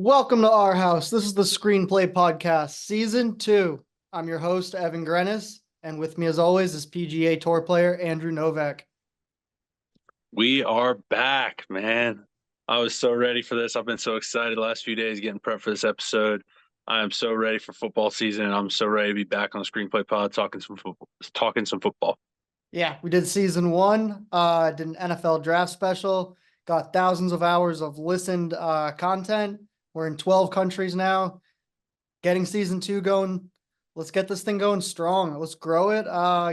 Welcome to our house. This is the Screenplay Podcast, Season 2. I'm your host, Evan Grenis, and with me, as always, is PGA Tour player Andrew Novak. We are back, man. I was so ready for this. I've been so excited the last few days getting prepped for this episode. I am so ready for football season, and I'm so ready to be back on the Screenplay Pod talking some football. Talking some football. Yeah, we did Season 1, did an NFL draft special, got thousands of hours of listened content. We're in 12 countries now, getting Season 2 going. Let's get this thing going strong. Let's grow it,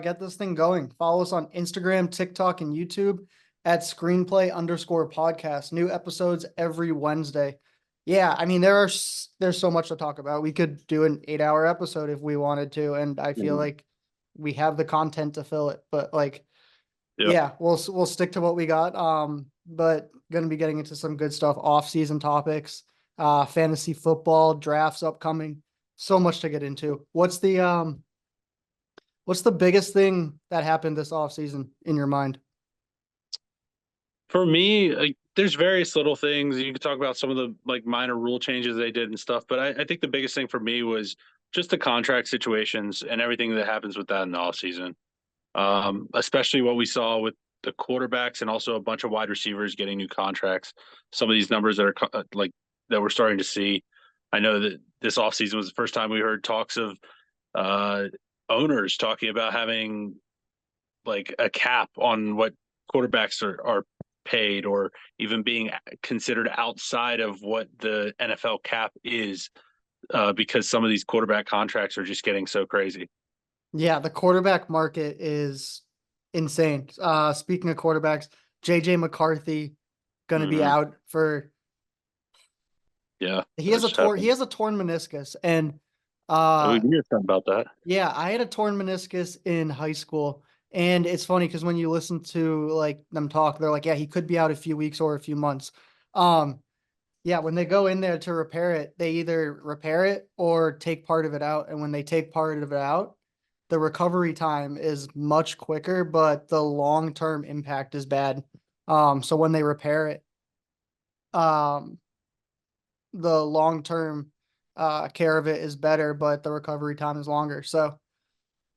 get this thing going. Follow us on Instagram, TikTok, and YouTube at Screenplay_podcast. New episodes every Wednesday. Yeah, I mean, there's so much to talk about. We could do an 8-hour episode if we wanted to, and I feel like we have the content to fill it. But Yep. yeah, we'll stick to what we got. But gonna be getting into some good stuff, off-season topics, fantasy football, drafts upcoming. So much to get into. What's the biggest thing that happened this offseason in your mind? For me, there's various little things. You can talk about some of the minor rule changes they did and stuff, but I think the biggest thing for me was just the contract situations and everything that happens with that in the offseason. Especially what we saw with the quarterbacks and also a bunch of wide receivers getting new contracts. Some of these numbers that are that we're starting to see. I know that this offseason was the first time we heard talks of owners talking about having like a cap on what quarterbacks are paid, or even being considered outside of what the NFL cap is, because some of these quarterback contracts are just getting so crazy. Yeah, the quarterback market is insane. Speaking of quarterbacks, JJ McCarthy gonna be out for Yeah, he has a torn meniscus, and we can hear something about that. yeah, I had a torn meniscus in high school. And it's funny because when you listen to like them talk, they're like, yeah, he could be out a few weeks or a few months. Yeah, when they go in there to repair it, they either repair it or take part of it out. And when they take part of it out, the recovery time is much quicker, but the long-term impact is bad. So when they repair it, um, the long-term care of it is better, but the recovery time is longer. So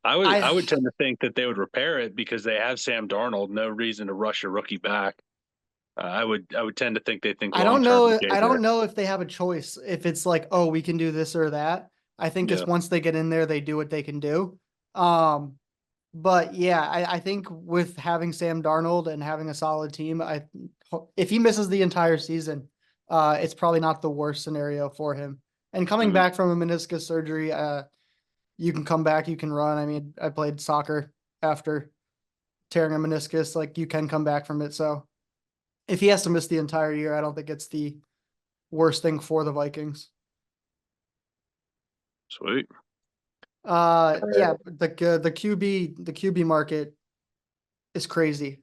I I would tend to think that they would repair it because they have Sam Darnold. No reason to rush a rookie back. I would tend to think they think I long don't term with know. I JJ. don't know if they have a choice. If it's like, oh, we can do this or that. I think Yeah. it's once they get in there, they do what they can do. Um, but yeah, I think with having Sam Darnold and having a solid team, if he misses the entire season, it's probably not the worst scenario for him. And coming Mhm. back from a meniscus surgery, you can come back, you can run. I mean, I played soccer after tearing a meniscus, like you can come back from it. So if he has to miss the entire year, I don't think it's the worst thing for the Vikings. Sweet. Yeah, the QB market is crazy.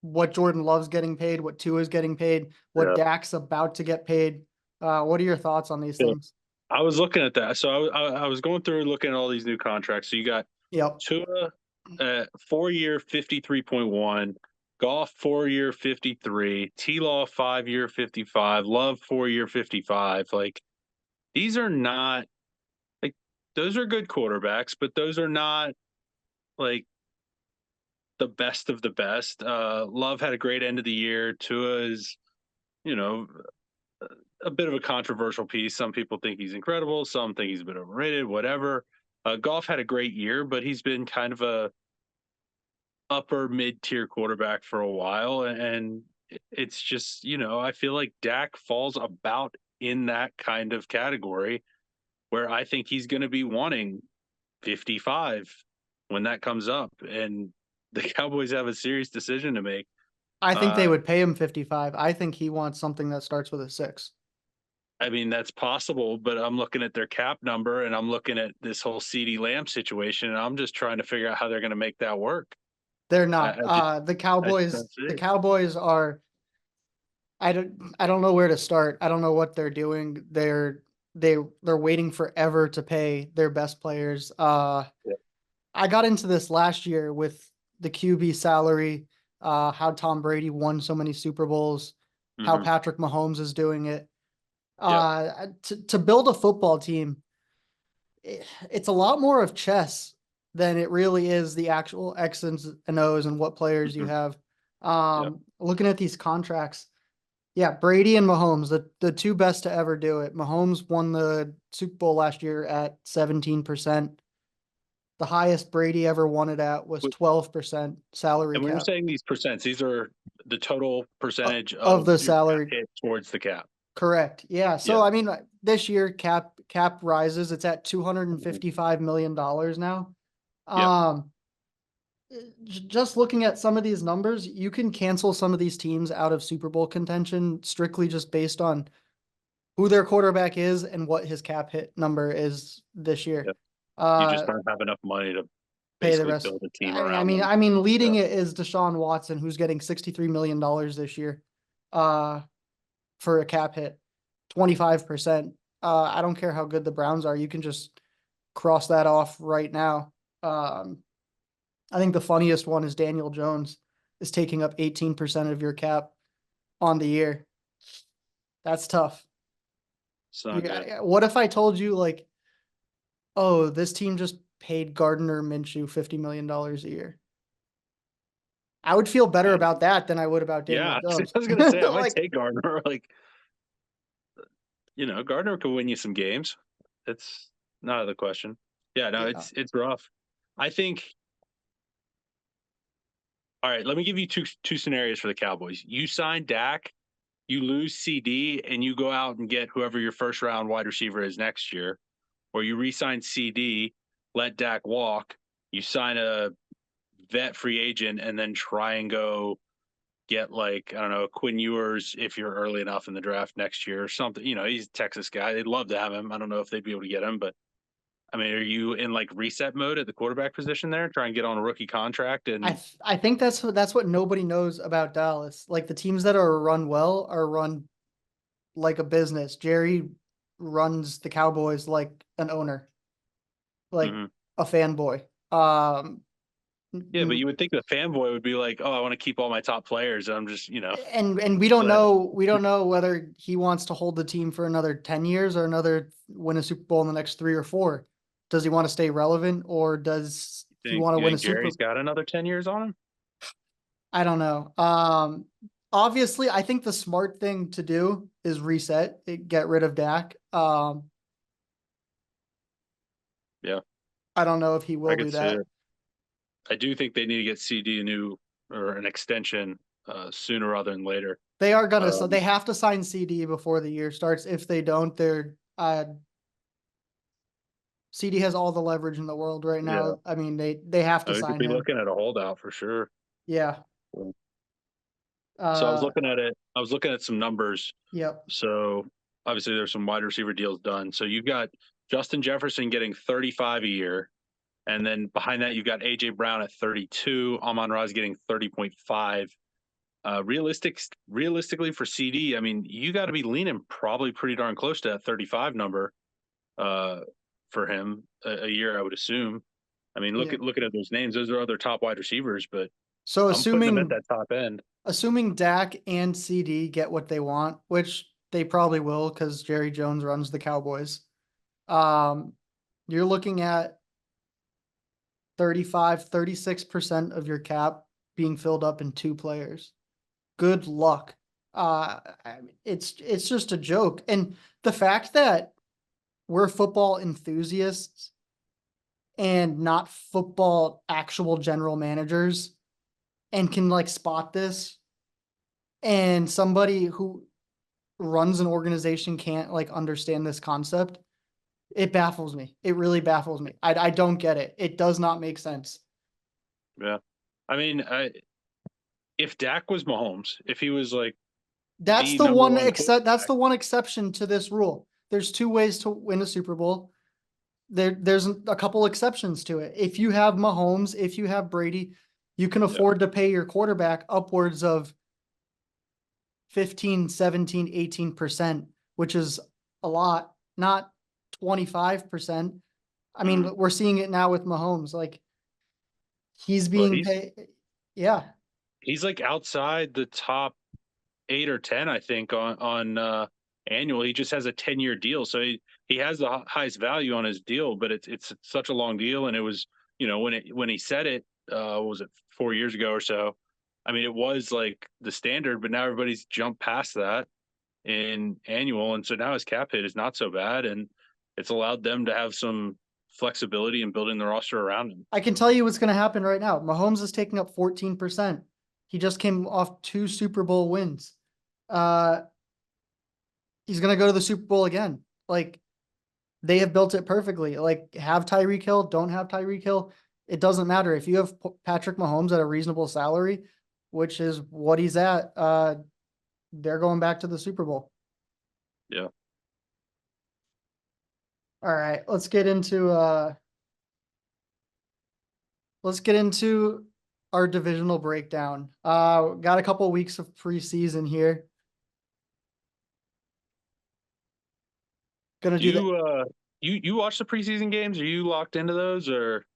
What Jordan Love's getting paid, what Tua is getting paid, what Yeah. Dak's about to get paid. What are your thoughts on these Yeah. things? I was looking at that. So I was going through looking at all these new contracts. So you got Yep. Tua, 4-year 53.1, Goff 4-year 53, T Law 5-year 55, Love 4-year 55. Like, these are not like, those are good quarterbacks, but those are not like the best of the best. Love had a great end of the year. Tua is, you know, a bit of a controversial piece. Some people think he's incredible. Some think he's a bit overrated, whatever. Goff had a great year, but he's been kind of a upper mid-tier quarterback for a while. And it's just, I feel like Dak falls about in that kind of category where I think he's going to be wanting 55 when that comes up. And the Cowboys have a serious decision to make. I think they Uh, would pay him 55. I think he wants something that starts with a 6. I mean, that's possible, but I'm looking at their cap number and I'm looking at this whole CeeDee Lamb situation, and I'm just trying to figure out how they're going to make that work. They're I, not. I just, The I just Cowboys, don't see the it. Cowboys are I don't know where to start. I don't know what they're doing. They're waiting forever to pay their best players. Yeah. I got into this last year with the QB salary, how Tom Brady won so many Super Bowls, how Hmm. Patrick Mahomes is doing it. Yep. To build a football team, it's a lot more of chess than it really is the actual X's and O's and what players you Mhm. have. Yep. Looking at these contracts, yeah, Brady and Mahomes, the two best to ever do it. Mahomes won the Super Bowl last year at 17%. The highest Brady ever won it at was 12% salary And when you're cap saying these percents, these are the total percentage of of the your cap salary. hit towards the cap. Correct. Yeah. So Yeah. I mean, this year cap rises. It's at Mhm. $255 million now. Yep. Um, just looking at some of these numbers, you can cancel some of these teams out of Super Bowl contention strictly just based on who their quarterback is and what his cap hit number is this year. Yep. You just Uh, don't have enough money to Pay the basically rest. build a team I mean, I around mean, them. I mean, Yeah. leading it is Deshaun Watson, who's getting $63 million this year, uh, for a cap hit, 25%. I don't care how good the Browns are. You can just cross that off right now. Um, I think the funniest one is Daniel Jones is taking up 18% of your cap on the year. That's tough. It's not good. What if I told you like, oh, this team just paid Gardner Minshew $50 million a year? I would feel better Man. about that than I would about Daniel Yeah. Jones. I was gonna say I might Like, take Gardner. Like, Gardner could win you some games. It's not out of the question. Yeah, no, yeah, it's rough. I think all right, let me give you two scenarios for the Cowboys. You sign Dak, you lose CD, and you go out and get whoever your first round wide receiver is next year, or you re-sign CD, let Dak walk, you sign a vet free agent, and then try and go get like I don't know Quinn Ewers if you're early enough in the draft next year or something. He's a Texas guy. They'd love to have him. I don't know if they'd be able to get him, but I mean, are you in like reset mode at the quarterback position there? Try and get on a rookie contract and I think that's what nobody knows about Dallas. Like the teams that are run well are run like a business. Jerry runs the Cowboys like an owner, like Mhm. a fanboy. Um, Yeah, but you would think the fanboy would be like, "Oh, I want to keep all my top players." I'm just, and but we don't know whether he wants to hold the team for another 10 years or another win a Super Bowl in the next 3 or 4. Does he want to stay relevant or does he want to you win a think Super? Jerry's got another 10 years on him? I don't know. Obviously, I think the smart thing to do is reset, get rid of Dak. Yeah, I don't know if he I will could do see that. it. I do think they need to get CD a new or an extension sooner rather than later. They are gonna, so Um, they have to sign CD before the year starts. If they don't, CD has all the leverage in the world right yeah, now. I mean, they have to we could sign be him. looking at a holdout for sure. Yeah. So I was Uh, looking at it. I was looking at some numbers. yep. So obviously there's some wide receiver deals done. So you've got Justin Jefferson getting 35 a year. And then behind that, you've got AJ Brown at 32, Amon-Ra getting 30.5. Realistically for CD, I mean, you got to be leaning probably pretty darn close to that 35 number uh, for him a year, I would assume. I mean, Yeah. looking at those names, those are other top wide receivers, but So I'm putting them at that top end. assuming Dak and CD get what they want, which they probably will because Jerry Jones runs the Cowboys. Um, you're looking at 36% of your cap being filled up in two players. Good luck. It's just a joke. And the fact that we're football enthusiasts and not football actual general managers and can like spot this and somebody who runs an organization can't like understand this concept, it baffles me. It really baffles me. I don't get it. It does not make sense. Yeah. I mean, if Dak was Mahomes, if he was like That's the the number one one except that's quarterback, the one exception to this rule. There's two ways to win a Super Bowl. There's a couple exceptions to it. If you have Mahomes, if you have Brady, you can yeah. afford to pay your quarterback upwards of 15, 17, 18%, which is a lot, not 25%. I Mhm. mean, we're seeing it now with Mahomes. Like he's Well, being paid. Yeah. he's like outside the top 8 or 10, I think, on annual. He just has a 10-year deal, so he has the highest value on his deal, but it's such a long deal, and it was when he said it, what was it, 4 years ago or so? I mean, it was like the standard, but now everybody's jumped past that in annual, and so now his cap hit is not so bad, and it's allowed them to have some flexibility in building the roster around him. I can tell you what's going to happen right now. Mahomes is taking up 14%. He just came off 2 Super Bowl wins. Uh, he's going to go to the Super Bowl again. Like, they have built it perfectly. Like, have Tyreek Hill, don't have Tyreek Hill. It doesn't matter. If you have Patrick Mahomes at a reasonable salary, which is what he's at, they're going back to the Super Bowl. Yeah. All right, let's get into our divisional breakdown. Got a couple weeks of preseason here. Gonna do that. You watch the preseason games? Are you locked into those, or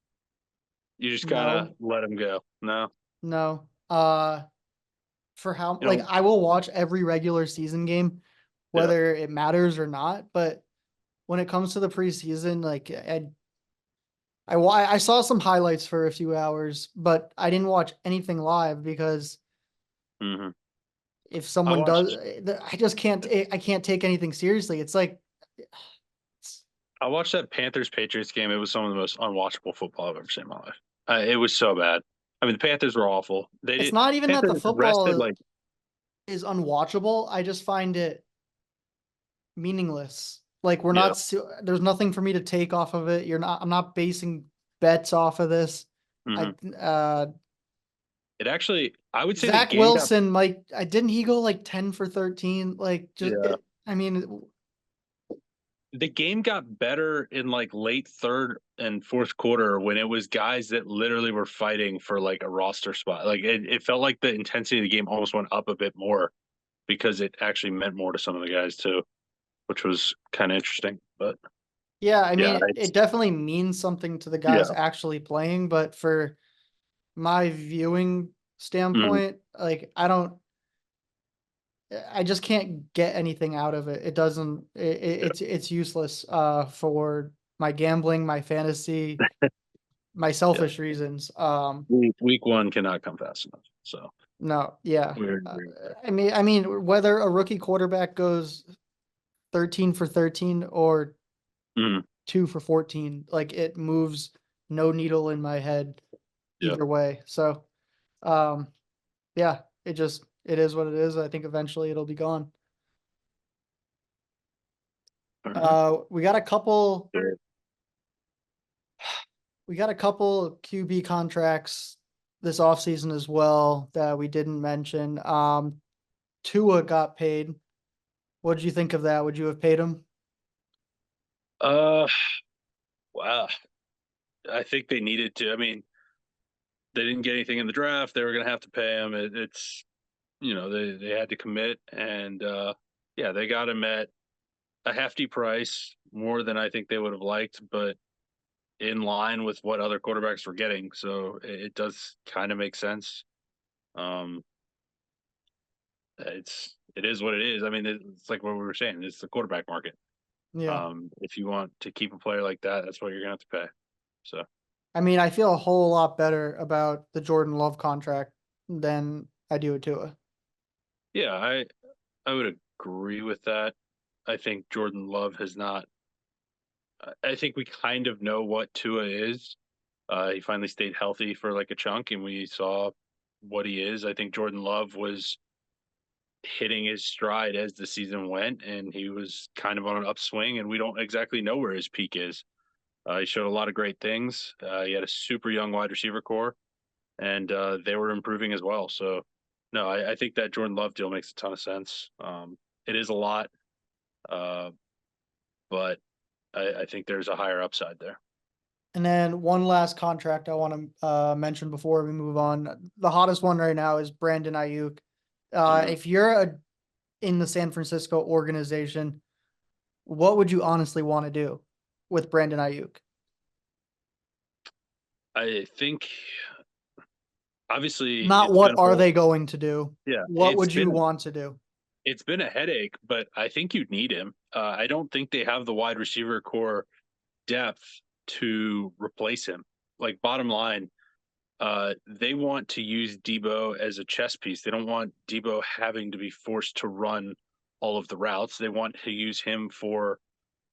you just kind of No, let them go? No. no. For how You like know, I will watch every regular season game, yeah. whether it matters or not. But when it comes to the preseason, like I saw some highlights for a few hours, but I didn't watch anything live because hmm if I someone does, watched I just can't. I can't take anything seriously. It's like I watched that Panthers Patriots game. It was some of the most unwatchable football I've ever seen in my life. It was so bad. I mean, the Panthers were awful. They it's did not even that the Panthers rested football like is unwatchable. I just find it meaningless. Like we're yeah. not. There's nothing for me to take off of it. You're not. I'm not basing bets off of this. I hmm It actually, I would say the Zach game got Wilson might. I didn't he go like 10 for 13. Like just. yeah. I mean, The game got better in like late third and fourth quarter when it was guys that literally were fighting for like a roster spot. Like it felt like the intensity of the game almost went up a bit more because it actually meant more to some of the guys too, which was kind of interesting. But yeah. I yeah, mean, it's it definitely means something to the yeah. guys actually playing. But for my viewing Mhm. standpoint, like I just can't get anything out of it. It doesn't. It's useless. For my gambling, my fantasy, my Yeah. selfish reasons. Week one cannot come fast enough. So No, yeah. we're Uh, agreeing there. I mean, whether a rookie quarterback goes 13 for 13 or Mhm. 2 for 14, like it moves no needle in my head Yeah. either way. So, um, yeah, it is what it is. I think eventually it'll be gone. All right. We got a couple. There- We got a couple QB contracts this offseason as well that we didn't mention. Tua got paid. What did you think of that? Would you have paid him? Uh, wow. I think they needed to. I mean, they didn't get anything in the draft. They were going to have to pay him. It's they had to commit, and yeah, they got him at a hefty price, more than I think they would have liked, but in line with what other quarterbacks were getting. So it does kind of make sense. Um, it is what it is. I mean, it's like what we were saying. It's the quarterback market. Yeah. If you want to keep a player like that, that's what you're gonna have to pay. So I mean, I feel a whole lot better about the Jordan Love contract than I do with Tua. yeah, I would agree with that. I think Jordan Love has not. I think we kind of know what Tua is. He finally stayed healthy for like a chunk, and we saw what he is. I think Jordan Love was hitting his stride as the season went, and he was kind of on an upswing, and we don't exactly know where his peak is. He showed a lot of great things. He had a super young wide receiver core, and they were improving as well. So, no, I think that Jordan Love deal makes a ton of sense. It is a lot, uh, but I think there's a higher upside there. And then one last contract I want to mention before we move on. The hottest one right now is Brandon Ayuk. Mhm. If you're in the San Francisco organization, what would you honestly want to do with Brandon Ayuk? I think obviously Not it's been what a are whole they going to do? yeah, What it's would you been want to do? It's been a headache, but I think you'd need him. I don't think they have the wide receiver core depth to replace him. Like, bottom line, they want to use Debo as a chess piece. They don't want Debo having to be forced to run all of the routes. They want to use him for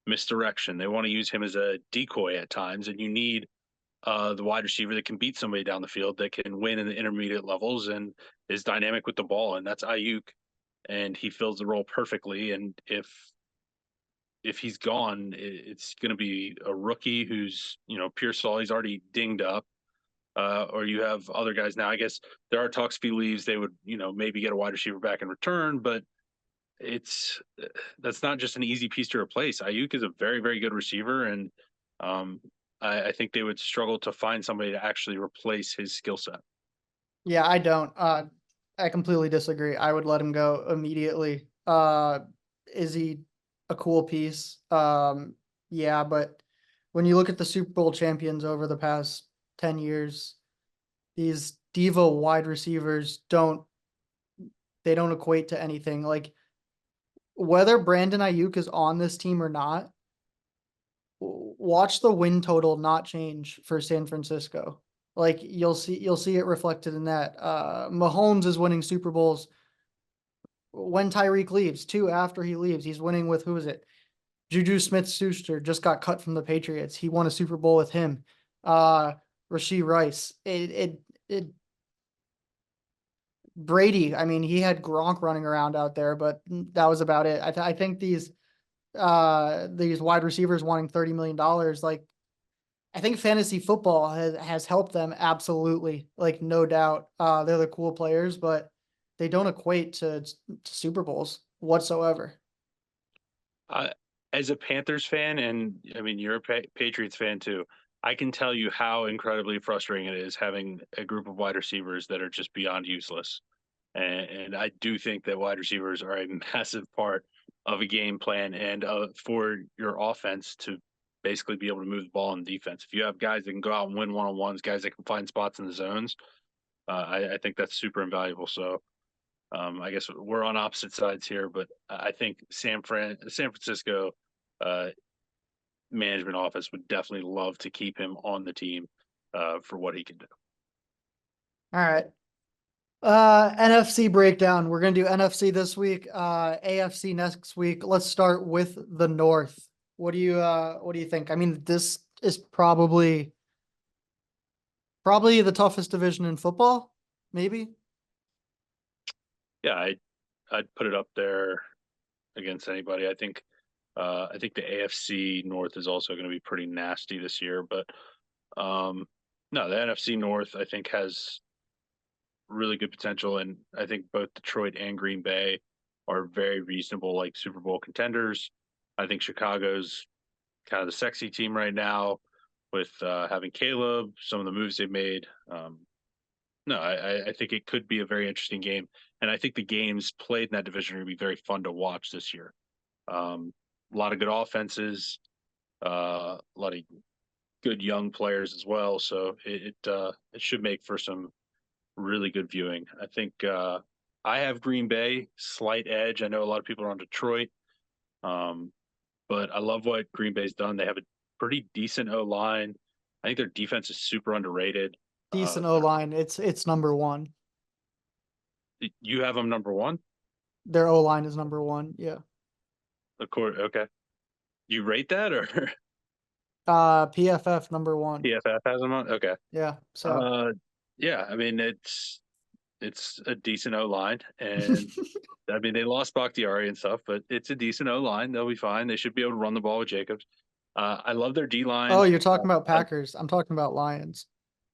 misdirection. They want to use him as a decoy at times, and you need the wide receiver that can beat somebody down the field, that can win in the intermediate levels and is dynamic with the ball, and that's Ayuk, and he fills the role perfectly. And if he's gone, it's going to be a rookie who's, Pearsall, he's already dinged up. Or you have other guys now. I guess there are talks if he leaves, they would, maybe get a wide receiver back in return, but it's that's not just an easy piece to replace. Ayuk is a very, very good receiver, and um, I think they would struggle to find somebody to actually replace his skill set. Yeah, I don't. I completely disagree. I would let him go immediately. Is he a cool piece? Yeah, but when you look at the Super Bowl champions over the past 10 years, these diva wide receivers don't equate to anything. Like, whether Brandon Ayuk is on this team or not, watch the win total not change for San Francisco. Like, you'll see it reflected in that. Mahomes is winning Super Bowls when Tyreek leaves, too. After he leaves, he's winning with, who is it? Juju Smith-Schuster just got cut from the Patriots. He won a Super Bowl with him. Rashee Rice. It Brady. I mean, he had Gronk running around out there, but that was about it. I think these wide receivers wanting $30 million, like, I think fantasy football has helped them, absolutely, like, no doubt. They're the cool players, but they don't equate to Super Bowls whatsoever. I, as a Panthers fan, and I mean, you're a Patriots fan too, I can tell you how incredibly frustrating it is having a group of wide receivers that are just beyond useless. And I do think that wide receivers are a massive part of a game plan, and for your offense to basically be able to move the ball in defense. If you have guys that can go out and win one-on-ones, guys that can find spots in the zones, I think that's super invaluable. So I guess we're on opposite sides here, but I think San Francisco uh, management office would definitely love to keep him on the team for what he can do. All right. NFC breakdown. We're gonna do NFC this week, AFC next week. Let's start with the North. What do you think? I mean, this is probably the toughest division in football, maybe. Yeah, I'd put it up there against anybody. I think the AFC North is also going to be pretty nasty this year, but no, the NFC North I think has really good potential, and I think both Detroit and Green Bay are very reasonable, like, Super Bowl contenders. I think Chicago's kind of the sexy team right now with having Caleb, some of the moves they've made. No, I think it could be a very interesting game, and I think the games played in that division are going to be very fun to watch this year. A lot of good offenses, a lot of good young players as well. So it should make for some really good viewing. I think I have Green Bay slight edge. I know a lot of people are on Detroit, um, but I love what Green Bay's done. They have a pretty decent O line. I think their defense is super underrated. Decent O line. It's number one. You have them number one. Their O line is number one. Yeah. Of course, okay. You rate that, or PFF number one. PFF has them on? Okay. Yeah. So Uh, yeah. I mean, it's a decent O line, and I mean they lost Bakhtiari and stuff, but it's a decent O line. They'll be fine. They should be able to run the ball with Jacobs. I love their D oh, line. you're talking about Packers. I'm talking about Lions.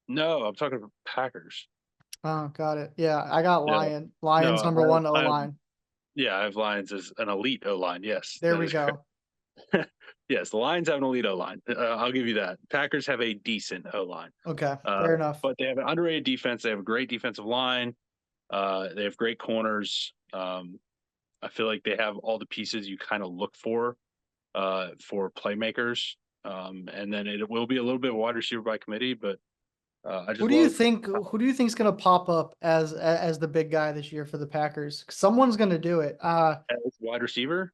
No, I'm talking about Packers. Oh, got it. Yeah, I got No, Lions no, number one O line. yeah, I have Lions as an elite O line. Yes, There that we is correct. go. Yes, the Lions have an elite O line. I'll give you that. Packers have a decent O line, Okay, fair enough. but they have an underrated defense. They have a great defensive line. They have great corners. I feel like they have all the pieces you kind of look for playmakers. And then it will be a little bit wide receiver by committee, but I just Who do you love think? Who do you think's gonna pop up as the big guy this year for the Packers? Someone's gonna do it. as wide receiver.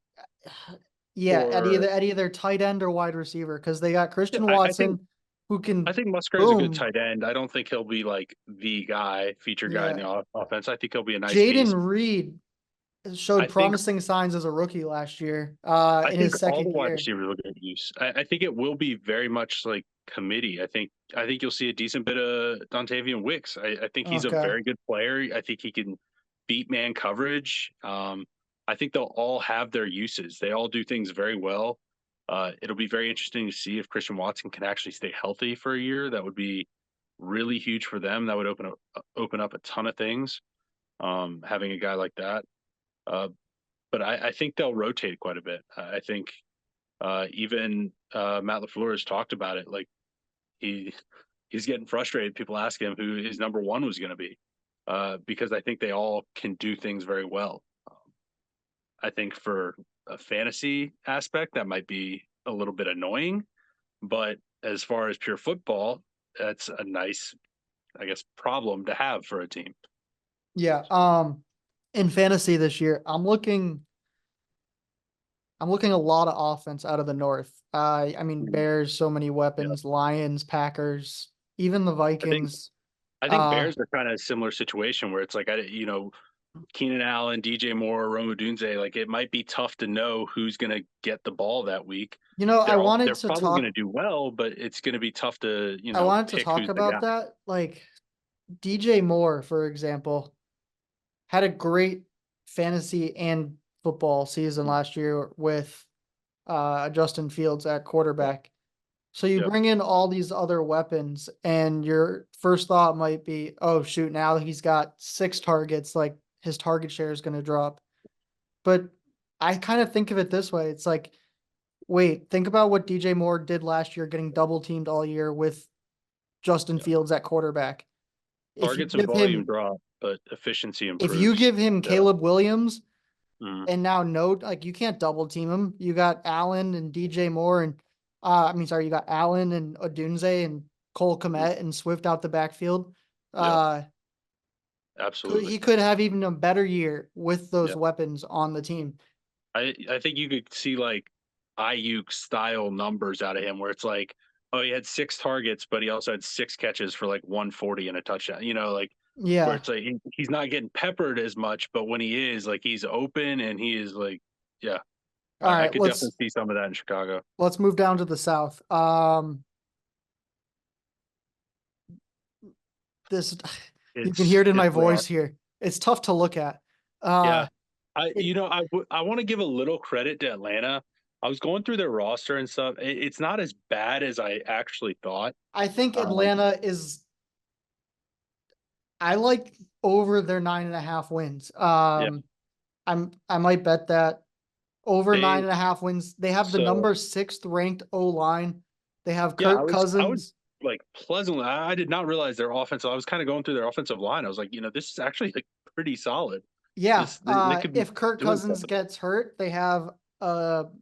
Yeah, Or at either tight end or wide receiver, because they got yeah, Christian I think Watson, who I can think Musgrave's a good boom. tight end. I don't think he'll be like the guy, feature guy in Yeah, the offense. I think he'll be a nice piece. Jaden Reed I showed think promising signs as a rookie last year, I in think his all the second wide year. receivers will get use. I think it will be very much like committee. I think you'll see a decent bit of Dontavian Wicks. I think he's a Okay. very good player. I think he can beat man coverage. I think they'll all have their uses. They all do things very well. It'll be very interesting to see if Christian Watson can actually stay healthy for a year. That would be really huge for them. That would open up a ton of things. Having a guy like that. Uh, but I think they'll rotate quite a bit. I think even Matt LaFleur has talked about it. Like he he's getting frustrated. People ask him who his number one was going to be because I think they all can do things very well. I think for a fantasy aspect, that might be a little bit annoying, but as far as pure football, that's a nice, I guess, problem to have for a team. Yeah. In fantasy this year, I'm looking a lot of offense out of the North. I mean, Mhm. Bears, so many Yeah, weapons, Lions, Packers, even the I think Vikings. I think Uh, Bears are kind of a similar situation where it's like Keenan Allen, DJ Moore, Rome Odunze, like it might be tough to know who's going to get the ball that week. I wanted They're to probably going talk. to do well, but it's going to be tough to I wanted to pick talk who's the guy. about that. Like DJ Moore, for example, had a great fantasy and football season last year with Justin Fields at Yeah, quarterback. So you yeah. bring in all these other weapons, and your first thought might be, oh, shoot, now he's got 6 targets. Like his target share is going to drop. But I kind of think of it this way. It's like, wait, think about what DJ Moore did last year, getting double teamed all year with Justin Yeah. Fields at quarterback. If you Targets and give volume him, drop, but efficiency if you improves. give him Yeah. Caleb Williams Mhm. and now like you can't double team him. You got Allen and DJ Moore and you got Allen and Odunze and Cole Kmet and Swift out the backfield. Yeah. Uh, Absolutely. he could have even a better year with those Yeah. weapons on the team. I think you could see like Ayuk style numbers out of him where it's like, oh, he had 6 targets, but he also had 6 catches for like 140 and a touchdown. Like where Yeah. it's like he's not getting peppered as much, but when he is, like he's open and he is like, yeah, All I right. could definitely see some of that in Chicago. Let's move down to the South. This you can hear it in It's my rough. voice here. It's tough to look at. Yeah. Uh, it I want to give a little credit to Atlanta. I was going through their roster and stuff. It's not as bad as I actually thought. I think Um, Atlanta is. I like over their 9.5 wins. yeah, I might bet that over nine they and a half wins. They have the so number sixth ranked O line. They have yeah, Kirk I was Cousins. like pleasantly. I did not realize their offensive. I was kind of going through their offensive line. I was like, this is actually like pretty solid. Yeah. They could be If Kirk doing Cousins something. gets hurt, they have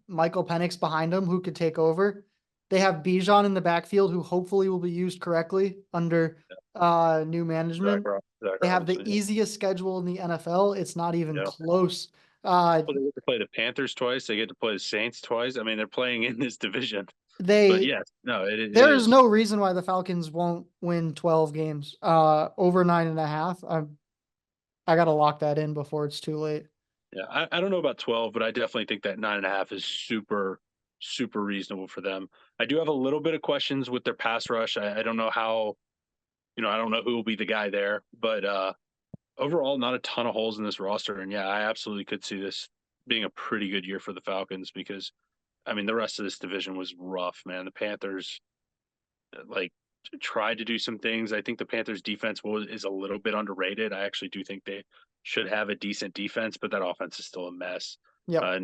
Michael Penix behind him who could take over. They have Bijan in the backfield who hopefully will be used correctly under new management. Zach They have the Robinson. Yeah, easiest schedule in the NFL. It's not even yeah. close. Uh, Well, they get to play the Panthers twice. They get to play the Saints twice. I mean, they're playing in this division. But they yes, no, it there is is. no reason why the Falcons won't win 12 games. Over 9.5. I gotta lock that in before it's too late. Yeah, I don't know about 12, but I definitely think that 9.5 is super, super reasonable for them. I do have a little bit of questions with their pass rush. I don't know how, I don't know who will be the guy there, but overall, not a ton of holes in this roster. And yeah, I absolutely could see this being a pretty good year for the Falcons because, I mean, the rest of this division was rough, man. The Panthers, like, tried to do some things. I think the Panthers defense is a little bit underrated. I actually do think they should have a decent defense, but that offense is still a mess. Yep.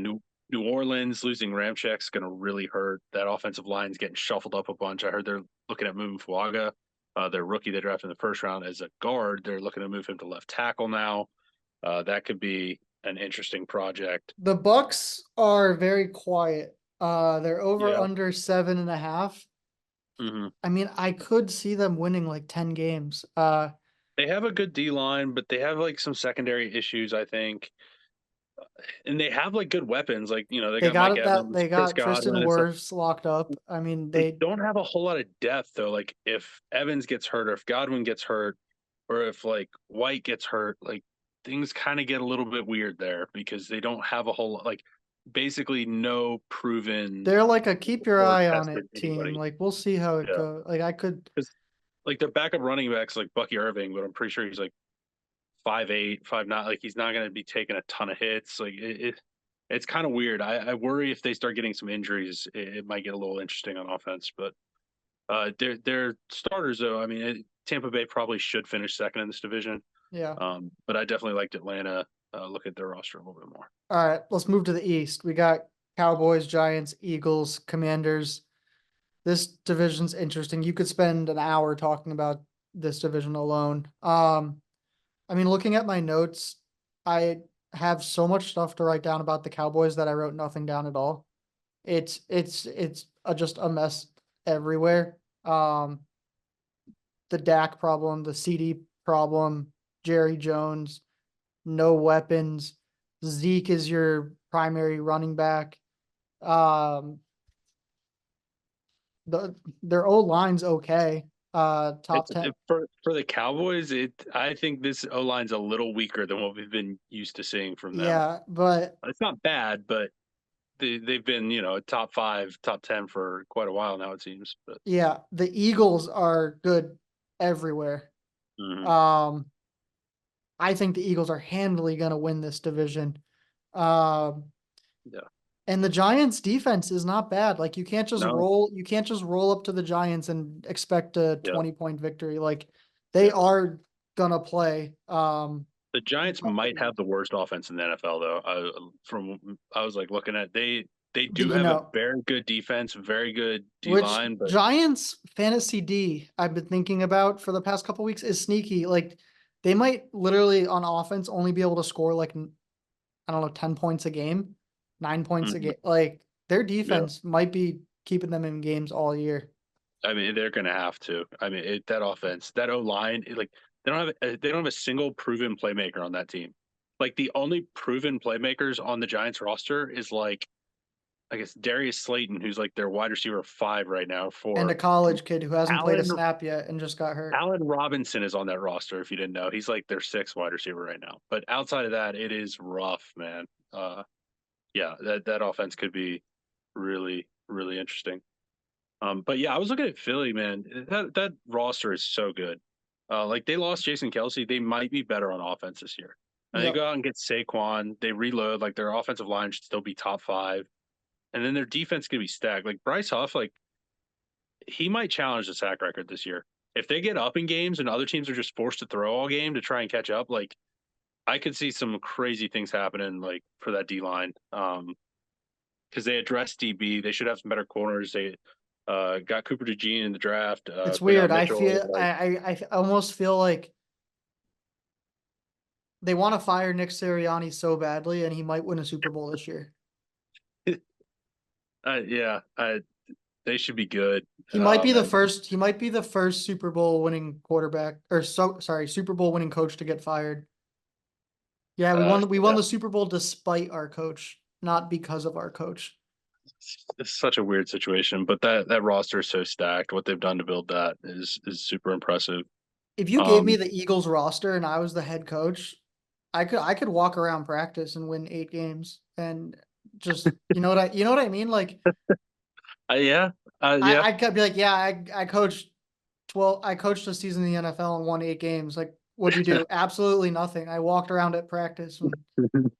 New Orleans losing Ramchek's going to really hurt. That offensive line's getting shuffled up a bunch. I heard they're looking at moving Fuaga, their rookie they drafted in the first round, as a guard. They're looking to move him to left tackle now. That could be an interesting project. The Bucks are very quiet. They're over Yeah, under 7.5. Mhm. I mean, I could see them winning like 10 games. They have a good D line, but they have like some secondary issues, I think. And they have like good weapons. Like, they They got Mike got that Evans, they Chris got Tristan Godwin. It's like Wirfs locked up. I mean, they they don't have a whole lot of depth though. Like if Evans gets hurt or if Godwin gets hurt or if like White gets hurt, like things kind of get a little bit weird there because they don't have a whole like basically no proven they're like a keep your or eye on tested it team. anybody. Like we'll see how it Yeah. goes. Like I could 'Cause, like their backup running backs like Bucky Irving, but I'm pretty sure he's like 5'8", 5'9". Like he's not going to be taking a ton of hits. Like it's kind of weird. I worry if they start getting some injuries, it might get a little interesting on offense. But their starters though. I mean, Tampa Bay probably should finish second in this division. yeah. But I definitely liked Atlanta. Look at their roster a little bit more. All right, let's move to the East. We got Cowboys, Giants, Eagles, Commanders. This division's interesting. You could spend an hour talking about this division alone. I mean, looking at my notes, I have so much stuff to write down about the Cowboys that I wrote nothing down at all. Just a mess everywhere. The Dak problem, the CD problem, Jerry Jones, no weapons. Zeke is your primary running back. Um, their O line's okay. Top It's 10. for the Cowboys. I think this O line's a little weaker than what we've been used to seeing from them. Yeah, but It's not bad, but they've been top 5, top 10 for quite a while now it seems. But yeah, the Eagles are good everywhere. mhm. Um, I think the Eagles are handily going to win this division. Um, Yeah, and the Giants defense is not bad. Like no, you can't just roll up to the Giants and expect a yeah. 20-point victory. Like they Yeah. are gonna play. The Giants might have the worst offense in the NFL, though. I was like looking at they do You have a know, very good defense, very good D which line, but Giants fantasy D I've been thinking about for the past couple weeks is sneaky. Like they might literally on offense only be able to score like I don't know 10 points a game, 9 points a mhm, game. Like their yeah. defense might be keeping them in games all year. I mean, they're gonna have to. I mean, that offense, that O line, like they don't have a single proven playmaker on that team. Like the only proven playmakers on the Giants roster is like I guess Darius Slayton, who's like their wide receiver 5 right now And a for college kid who hasn't played a Allen snap yet and just got hurt. Allen Robinson is on that roster. If you didn't know, he's like their 6th wide receiver right now. But outside of that, it is rough, man. Yeah, that offense could be really really interesting. But yeah, I was looking at Philly, man. That roster is so good. Like they lost Jason Kelsey, they might be better on offense this year. And they Yep. go out and get Saquon. They reload. Like their offensive line should still be top 5, and then their defense could be stacked. Like Bryce Huff, like he might challenge the sack record this year. If they get up in games and other teams are just forced to throw all game to try and catch up, like I could see some crazy things happening like for that D line. Because they addressed DB, they should have some better corners. They got Cooper DeJean in the draft, It's Quinell weird. Mitchell. Like I almost feel like they want to fire Nick Sirianni so badly, and he might win a Super Bowl this year. yeah, they should be good. Man, He might be the first Super Bowl winning quarterback, or Super Bowl winning coach to get fired. Yeah, we won yeah, the Super Bowl despite our coach, not because of our coach. it's such a weird situation, but that roster is so stacked. What they've done to build that is super impressive. If you gave me Um, the Eagles roster and I was the head coach, I could walk around practice and win 8 games and just you know what I mean? Like yeah, yeah. I could be like, yeah, I coached a season in the NFL and won 8 games. Like, what'd you do? Absolutely nothing. I walked around at practice and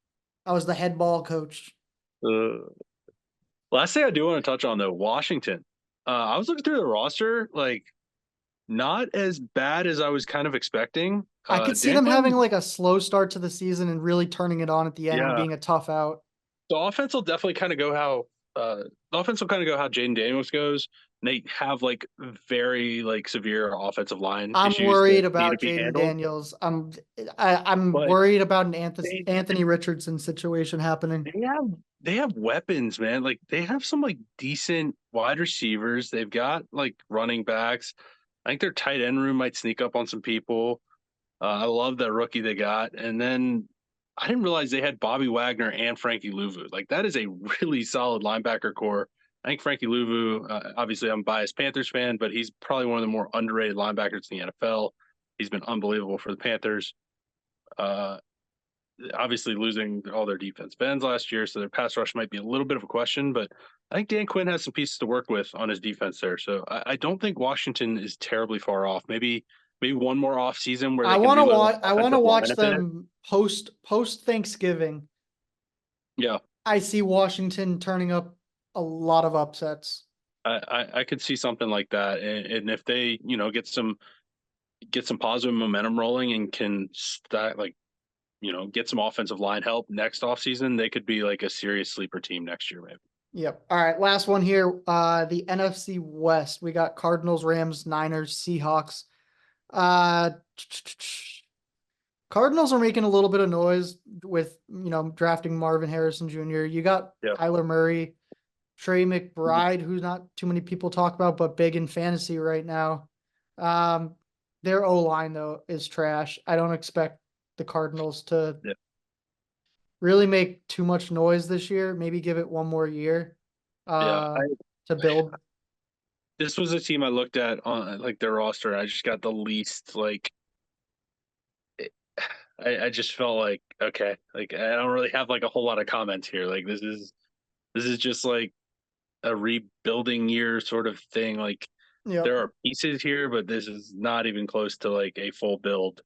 I was the head ball coach. uh, Last thing I do want to touch on though, Washington. I was looking through the roster, like not as bad as I was kind of expecting. I could see Dan them having Quinn, like a slow start to the season and really turning it on at the end and yeah, being a tough out. the offense will definitely kind of go how the offense will kind of go how Jaden Daniels goes. They have like very like severe offensive line I'm issues that worried need to about be Jaden handled. I'm But worried about an they Anthony Richardson situation happening. they have weapons, man. Like they have some like decent wide receivers. They've got like running backs. I think their tight end room might sneak up on some people. I love that rookie they got. And then I didn't realize they had Bobby Wagner and Frankie Louvu. Like that is a really solid linebacker core. I think Frankie Louvu, obviously I'm a biased Panthers fan, but he's probably one of the more underrated linebackers in the NFL. He's been unbelievable for the Panthers. Uh, Obviously losing all their defensive ends last year, so their pass rush might be a little bit of a question, but I think Dan Quinn has some pieces to work with on his defense there. So I don't think Washington is terribly far off. Maybe one more off season where they can reload that I want to offensive line watch a bit. them post Thanksgiving. Yeah, I see Washington turning up a lot of upsets. I could see something like that, and if they get some positive momentum rolling and can stack like get some offensive line help next offseason, they could be like a serious sleeper team next year, maybe. Yep. All right, last one here. The NFC West. We got Cardinals, Rams, Niners, Seahawks. Uh, Cardinals are making a little bit of noise with, drafting Marvin Harrison Jr. You got Yep. Kyler Murray, Trey McBride, who's not too many people talk about, but big in fantasy right now. Um, their O line though is trash. I don't expect the Cardinals to Yeah. really make too much noise this year. Maybe give it one more year, Yeah. uh, to build. This was a team I looked at on like their roster. And I just got the least like I just felt like okay, like I don't really have like a whole lot of comments here. Like this is just like a rebuilding year sort of thing. Like Yep. there are pieces here, but this is not even close to like a full build.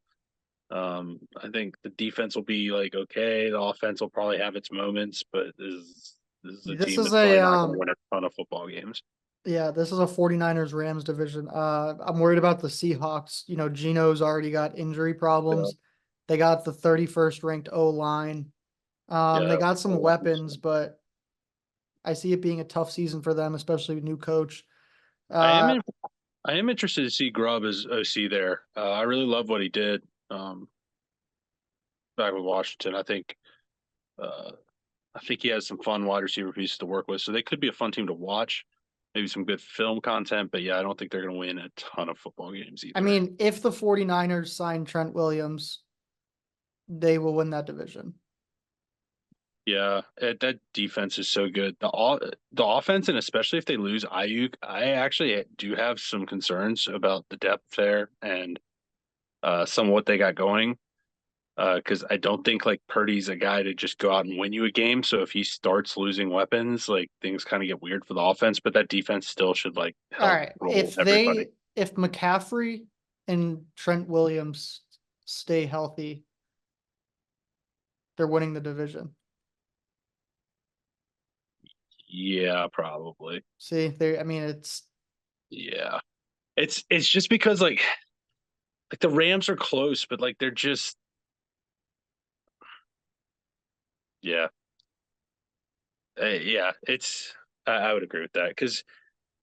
I think the defense will be like okay. The offense will probably have its moments, but this is a This team is that's probably a not going to win a ton of football games. Yeah, this is a 49ers Rams division. I'm worried about the Seahawks. Geno's already got injury Yeah, problems. They got the 31st ranked O line. They yeah. got some weapons, but I see it being a tough season for them, especially with new coach. I am Uh, in, I am interested to see Grubb as OC there. I really love what he did back with Washington. Uh, I think he has some fun wide receiver pieces to work with, so they could be a fun team to watch. Maybe some good film content, but yeah, I don't think they're going to win a ton of football games I either. mean, if the 49ers sign Trent Williams, they will win that division. Yeah, that defense is so good. The offense, and especially if they lose Ayuk, I actually do have some concerns about the depth there and some of what they got going. Because I don't think like Purdy's a guy to just go out and win you a game. So if he starts losing weapons, like things kind of get weird for the offense. But that defense still should like All help right. roll everybody. If McCaffrey and Trent Williams stay healthy, they're winning the division. Yeah, probably. See, I mean, it's Yeah, it's just because like the Rams are close, but like they're just yeah yeah. I would agree with that because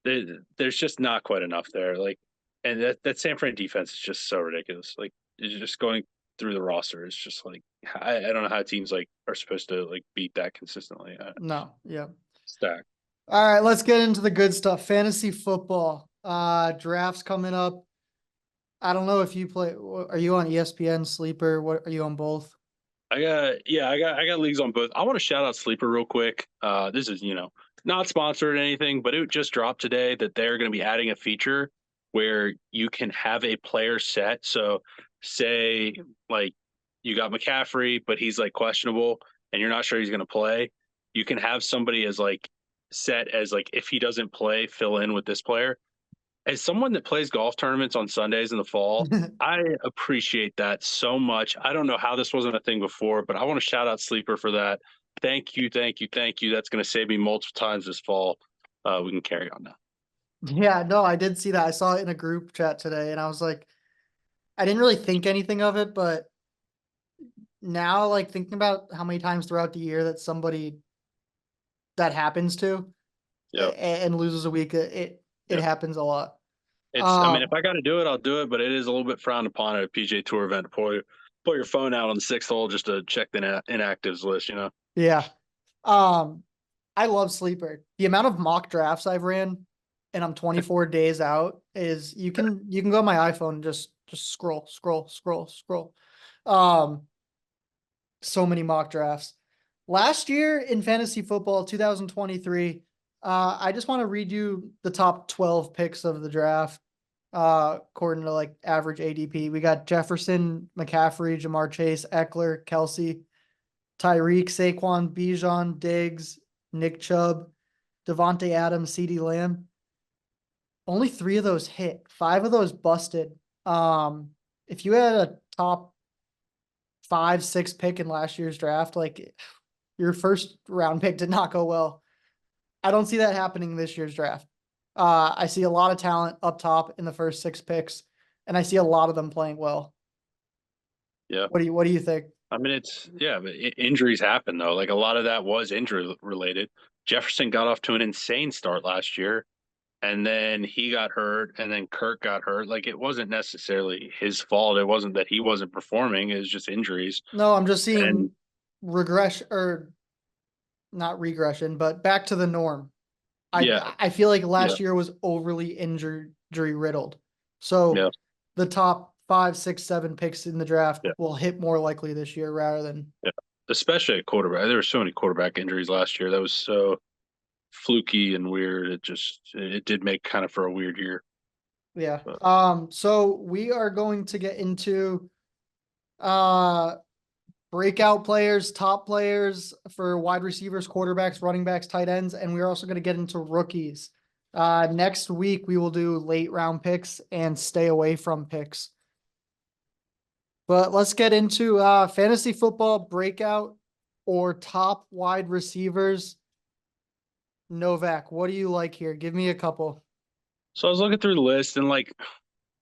there's just not quite enough there. Like, and that San Fran defense is just so ridiculous. Like, it's just going through the roster is just like I don't know how teams like are supposed to like beat that consistently. no, yeah. Stack. All right, let's get into the good stuff. Fantasy football. Drafts coming up. I don't know if you play. Are you on ESPN Sleeper? What are you on both? I got leagues on both. I want to shout out Sleeper real quick. This is not sponsored or anything, but it just dropped today that they're going to be adding a feature where you can have a player set. So say like you got McCaffrey, but he's like questionable and you're not sure he's going to play. You can have somebody as like set as like if he doesn't play, fill in with this player. As someone that plays golf tournaments on Sundays in the fall, I appreciate that so much. I don't know how this wasn't a thing before, but I want to shout out Sleeper for that. Thank you, thank you, thank you. That's going to save me multiple times this fall. We can carry on now. Yeah, no, I did see that. I saw it in a group chat today, and I was like, I didn't really think anything of it, but now, like thinking about how many times throughout the year that somebody that happens to Yep. and loses a week, it happens a lot. I mean, if Um, I got to do it, I'll do it, but it is a little bit frowned upon at a PJ Tour event to pull your phone out on the sixth hole just to check the inactives list, you know? yeah. Um, I love Sleeper. The amount of mock drafts I've ran and I'm 24 days out is you can go on my iPhone and just scroll. Um, so many mock drafts. Last year in fantasy football, 2023, I just want to read you the top 12 picks of the draft. According to like average ADP, we got Jefferson, McCaffrey, Jamar Chase, Eckler, Kelsey, Tyreek, Saquon, Bijan, Diggs, Nick Chubb, Devontae Adams, CeeDee Lamb. Only 3 of those hit. 5 of those busted. If you had a top 5, 6 pick in last year's draft, like your first round pick did not go well. I don't see that happening this year's draft. I see a lot of talent up top in the first 6 picks, and I see a lot of them playing well. Yeah. What do you think? I mean, but injuries happen though. Like a lot of that was injury related. Jefferson got off to an insane start last year, and then he got hurt, and then Kirk got hurt. Like it wasn't necessarily his fault. It wasn't that he wasn't performing. It was just injuries. No, I'm just And seeing regression or not regression, but back to the norm. I yeah, I feel like yeah, last year was overly injury riddled. So yeah, the top 5, 6, 7 picks in the draft yeah, will hit more likely this year rather than yeah. Especially at quarterback. There were so many quarterback injuries last year. That was so fluky and weird. It did make kind of for a weird year. yeah. But So we are going to get into uh breakout players, top players for wide receivers, quarterbacks, running backs, tight ends, and we're also going to get into rookies. Next week we will do late round picks and stay away from picks. But let's get into fantasy football breakout or top wide receivers. Novak, what do you like here? Give me a couple. so I was looking through the list, and like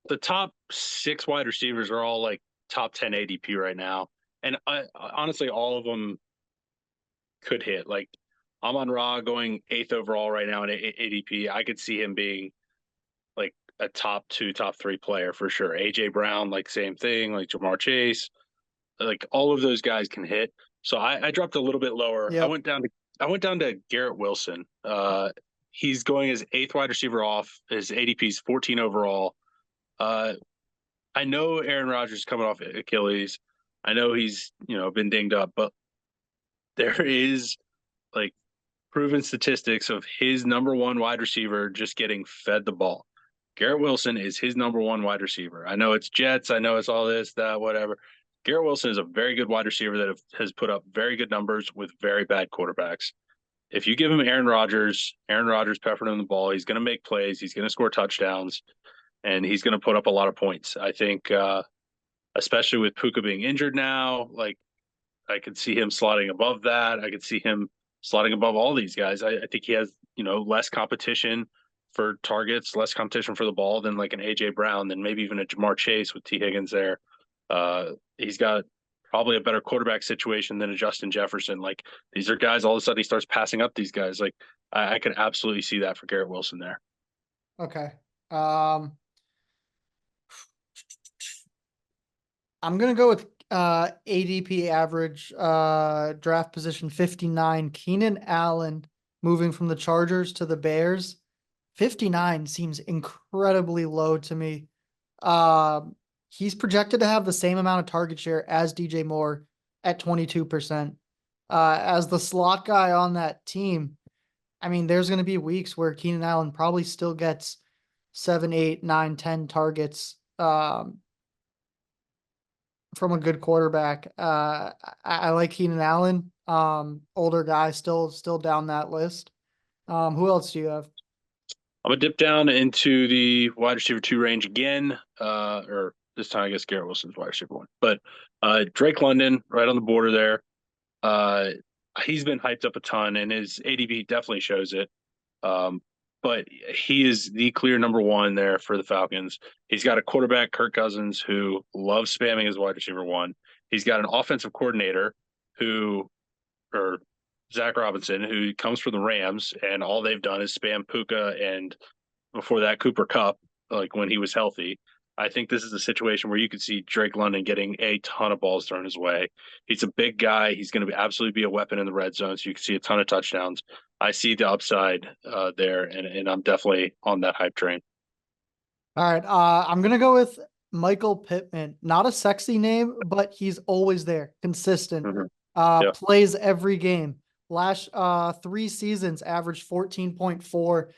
the top 6 wide receivers are all like top 10 ADP right now. And honestly, all of them could hit. Like Amon-Ra going 8th overall right now in ADP. I could see him being like a top 2, top 3 player for sure. AJ Brown, like same thing, like Jamar Chase, like all of those guys can hit. So I dropped a little bit lower. Yep. I went down to Garrett Wilson. He's going as 8th wide receiver off. His ADP is 14 overall. Uh, I know Aaron Rodgers is coming off Achilles. I know he's, been dinged up, but there is like proven statistics of his number one wide receiver just getting fed the ball. Garrett Wilson is his number one wide receiver. I know it's Jets. I know it's all this, that, whatever. Garrett Wilson is a very good wide receiver that has put up very good numbers with very bad quarterbacks. If you give him Aaron Rodgers peppering him the ball, he's going to make plays. He's going to score touchdowns, and he's going to put up a lot of points. I think, especially with Puka being injured now, like I could see him slotting above that. I could see him slotting above all these guys. I think he has, less competition for targets, less competition for the ball than like an AJ Brown, than maybe even a Jamar Chase with T. Higgins there. He's got probably a better quarterback situation than a Justin Jefferson. Like these are guys, all of a sudden he starts passing up these guys. Like I could absolutely see that for Garrett Wilson there. Okay. Um, I'm gonna go with ADP average draft position 59. Keenan Allen moving from the Chargers to the Bears. 59 seems incredibly low to me. He's projected to have the same amount of target share as DJ Moore at 22%. As the slot guy on that team, I mean, there's going to be weeks where Keenan Allen probably still gets 7, 8, 9, 10 targets from a good quarterback. I like Keenan Allen. Older guy, still down that list. Who else do you have? I'm gonna dip down into the wide receiver 2 range again, or this time I guess Garrett Wilson's wide receiver 1, but Drake London right on the border there. Uh, he's been hyped up a ton, and his ADP definitely shows it. Um, but he is the clear number 1 there for the Falcons. He's got a quarterback, Kirk Cousins, who loves spamming his wide receiver 1. He's got an offensive coordinator or Zach Robinson, who comes from the Rams, and all they've done is spam Puka and before that, Cooper Cup, like when he was healthy. I think this is a situation where you could see Drake London getting a ton of balls thrown his way. He's a big guy. He's going to absolutely be a weapon in the red zone. So you can see a ton of touchdowns. I see the upside there, and I'm definitely on that hype train. All right. I'm gonna go with Michael Pittman. Not a sexy name, but he's always there, consistent. Mm-hmm. Yeah. Plays every game. Last 3 seasons averaged 14.4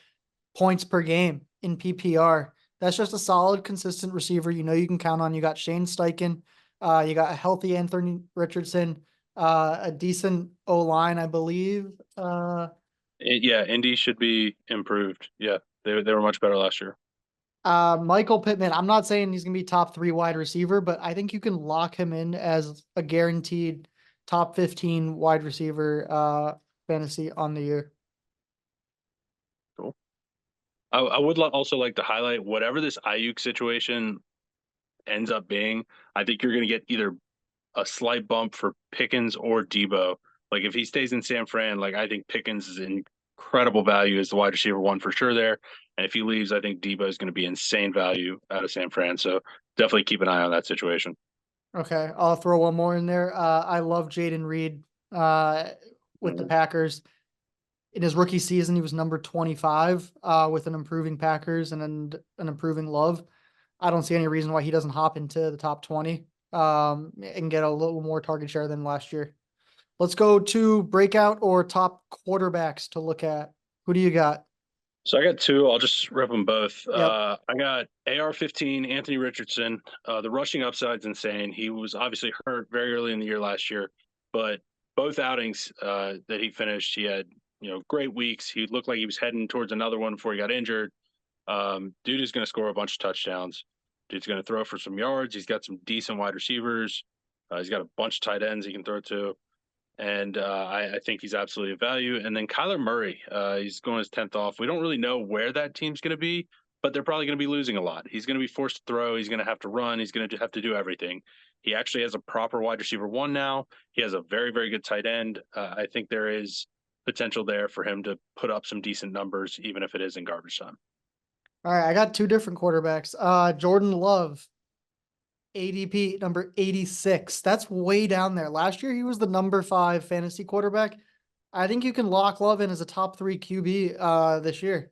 points per game in PPR. That's just a solid, consistent receiver. You know you can count on. You got Shane Steichen. You got a healthy Anthony Richardson. A decent O line, I believe. Yeah, Indy should be improved. Yeah, they were much better last year. Michael Pittman, I'm not saying he's gonna be top 3 wide receiver, but I think you can lock him in as a guaranteed top 15 wide receiver fantasy on the year. Cool. I would also like to highlight whatever this Ayuk situation ends up being. I think you're going to get either a slight bump for Pickens or Debo. Like if he stays in San Fran, like I think Pickens is incredible value as the wide receiver one for sure there. And if he leaves, I think Debo is going to be insane value out of San Fran. So definitely keep an eye on that situation. Okay, I'll throw one more in there. I love Jaden Reed with the Mhm. Packers. In his rookie season, he was number 25 with an improving Packers and an improving Love. I don't see any reason why he doesn't hop into the top 20 and get a little more target share than last year. Let's go to breakout or top quarterbacks to look at. Who do you got? So I got two. I'll just rip them both. Yep. I got AR-15, Anthony Richardson. The rushing upside's insane. He was obviously hurt very early in the year last year, but both outings that he finished, he had great weeks. He looked like he was heading towards another one before he got injured. Dude is going to score a bunch of touchdowns. Dude's going to throw for some yards. He's got some decent wide receivers. He's got a bunch of tight ends he can throw to. And I think he's absolutely a value. And then Kyler Murray, he's going his 10th off. We don't really know where that team's going to be, but they're probably going to be losing a lot. He's going to be forced to throw. He's going to have to run. He's going to have to do everything. He actually has a proper wide receiver one now. He has a very, very good tight end. I think there is potential there for him to put up some decent numbers, even if it is in garbage time. All right, I got two different quarterbacks. Jordan Love, ADP number 86. That's way down there. Last year he was the number 5 fantasy quarterback. I think you can lock Love in as a top 3 QB this year.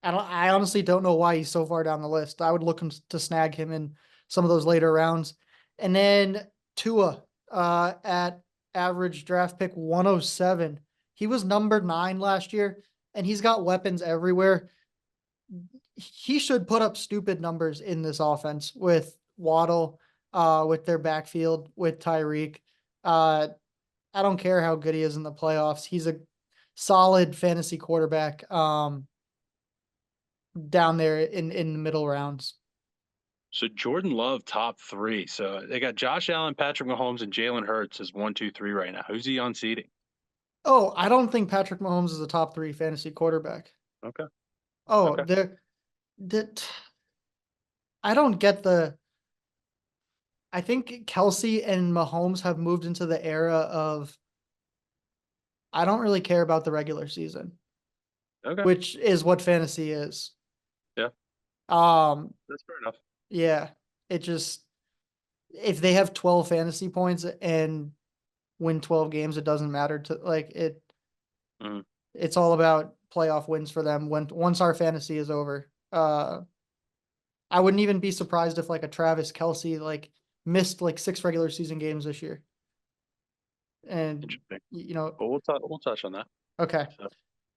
I honestly don't know why he's so far down the list. I would look to snag him in some of those later rounds. And then Tua at average draft pick 107. He was number 9 last year, and he's got weapons everywhere. He should put up stupid numbers in this offense with Waddle, with their backfield, with Tyreek. I don't care how good he is in the playoffs. He's a solid fantasy quarterback down there in the middle rounds. So Jordan Love top 3. So they got Josh Allen, Patrick Mahomes, and Jalen Hurts as 1, 2, 3 right now. Who's he on seeding? Oh, I don't think Patrick Mahomes is a top 3 fantasy quarterback. Okay. Oh, Okay. that I don't get the. I think Kelsey and Mahomes have moved into the era of I don't really care about the regular season, Okay. which is what fantasy is. Yeah. That's fair enough. Yeah. It just if they have 12 fantasy points and win 12 games, it doesn't matter to like it. Mhm. It's all about playoff wins for them once our fantasy is over. I wouldn't even be surprised if like a Travis Kelsey like missed like 6 regular season games this year. And Interesting. you know, Well, we'll touch on that. okay. So,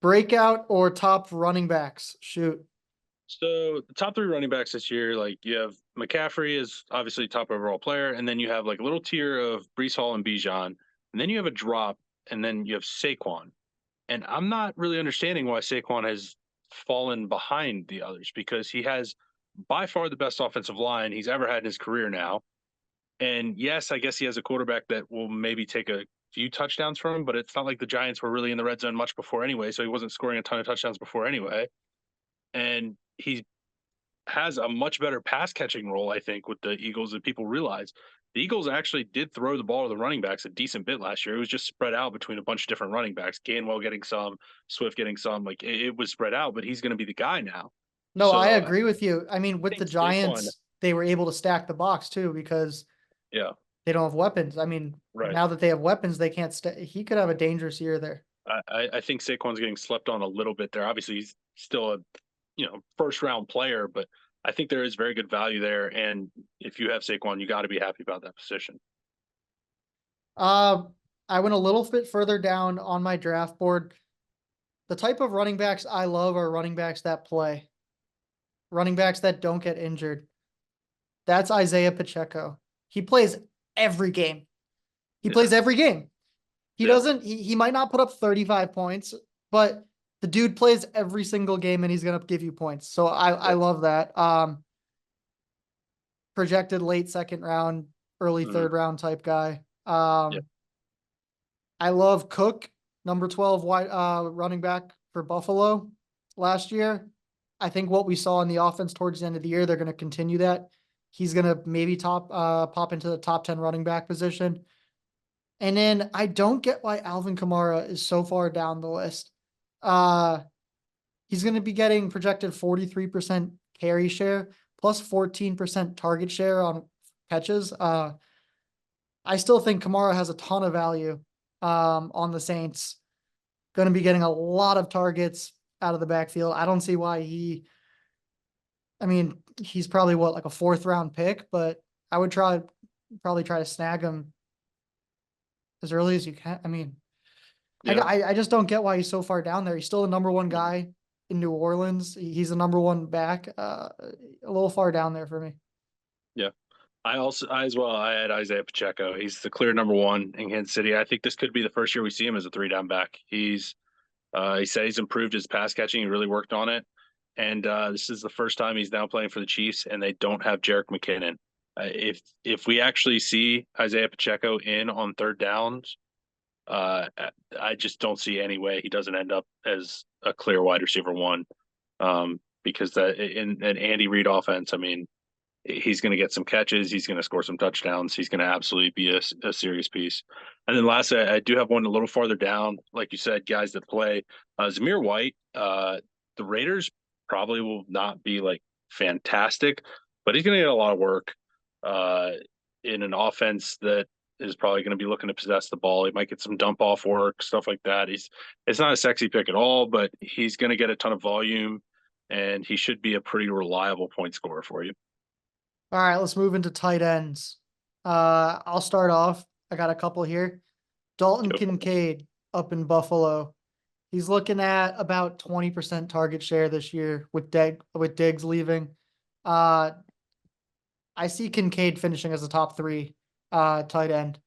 Breakout or top running backs? Shoot. so the top 3 running backs this year, like you have McCaffrey is obviously top overall player, and then you have like a little tier of Brees Hall and Bijan, and then you have a drop, and then you have Saquon. And I'm not really understanding why Saquon has fallen behind the others because he has by far the best offensive line he's ever had in his career now. And yes, I guess he has a quarterback that will maybe take a few touchdowns from him, but it's not like the Giants were really in the red zone much before anyway, so he wasn't scoring a ton of touchdowns before anyway. And he has a much better pass catching role, I think, with the Eagles than people realize. The Eagles actually did throw the ball to the running backs a decent bit last year. It was just spread out between a bunch of different running backs. Gainwell getting some, Swift getting some. Like it was spread out, but he's going to be the guy now. No, I So I agree with you. I mean, with the think Saquon, Giants, they were able to stack the box too because yeah, they don't have weapons. I mean, right. now that they have weapons, they can't he could have a dangerous year there. I think Saquon's getting slept on a little bit there. Obviously, he's still a first round player, but I think there is very good value there. And if you have Saquon, you got to be happy about that position. Uh, I went a little bit further down on my draft board. The type of running backs I love are running backs that play, running backs that don't get injured. That's Isaiah Pacheco. He plays every game. He Yeah, plays every game. He yeah, doesn't, he might not put up 35 points, but the dude plays every single game and he's going to give you points. So I yeah. love that. Projected late second round, early Mhm. third round type guy. Yeah. I love Cook, number 12 wide running back for Buffalo last year. I think what we saw in the offense towards the end of the year, they're going to continue that. He's going to maybe pop into the top 10 running back position. And then I don't get why Alvin Kamara is so far down the list. Uh, he's going to be getting projected 43% carry share plus 14% target share on catches. I still think Kamara has a ton of value on the Saints. Going to be getting a lot of targets out of the backfield. I don't see why I mean, he's probably what, like a fourth round pick, but I would probably try to snag him as early as you can. I mean, Yeah. I just don't get why he's so far down there. He's still the number one guy in New Orleans. He's the number one back. A little far down there for me. Yeah. I as well, I had Isaiah Pacheco. He's the clear number one in Kansas City. I think this could be the first year we see him as a three down back. He said he's improved his pass catching. He really worked on it. And this is the first time he's now playing for the Chiefs, and they don't have Jerick McKinnon. If we actually see Isaiah Pacheco in on third downs, uh, I just don't see any way he doesn't end up as a clear wide receiver one. Because that in an Andy Reid offense, I mean, he's going to get some catches. He's going to score some touchdowns. He's going to absolutely be a serious piece. And then lastly, I do have one a little farther down. Like you said, guys that play Zamir White. The Raiders probably will not be like fantastic, but he's going to get a lot of work uh, in an offense that is probably going to be looking to possess the ball. He might get some dump off work, stuff like that. It's not a sexy pick at all, but he's going to get a ton of volume, and he should be a pretty reliable point scorer for you. All right, let's move into tight ends. I'll start off. I got a couple here. Dalton Go for it. Kincaid up in Buffalo. He's looking at about 20% target share this year with Diggs leaving. Uh, I see Kincaid finishing as a top three tight end.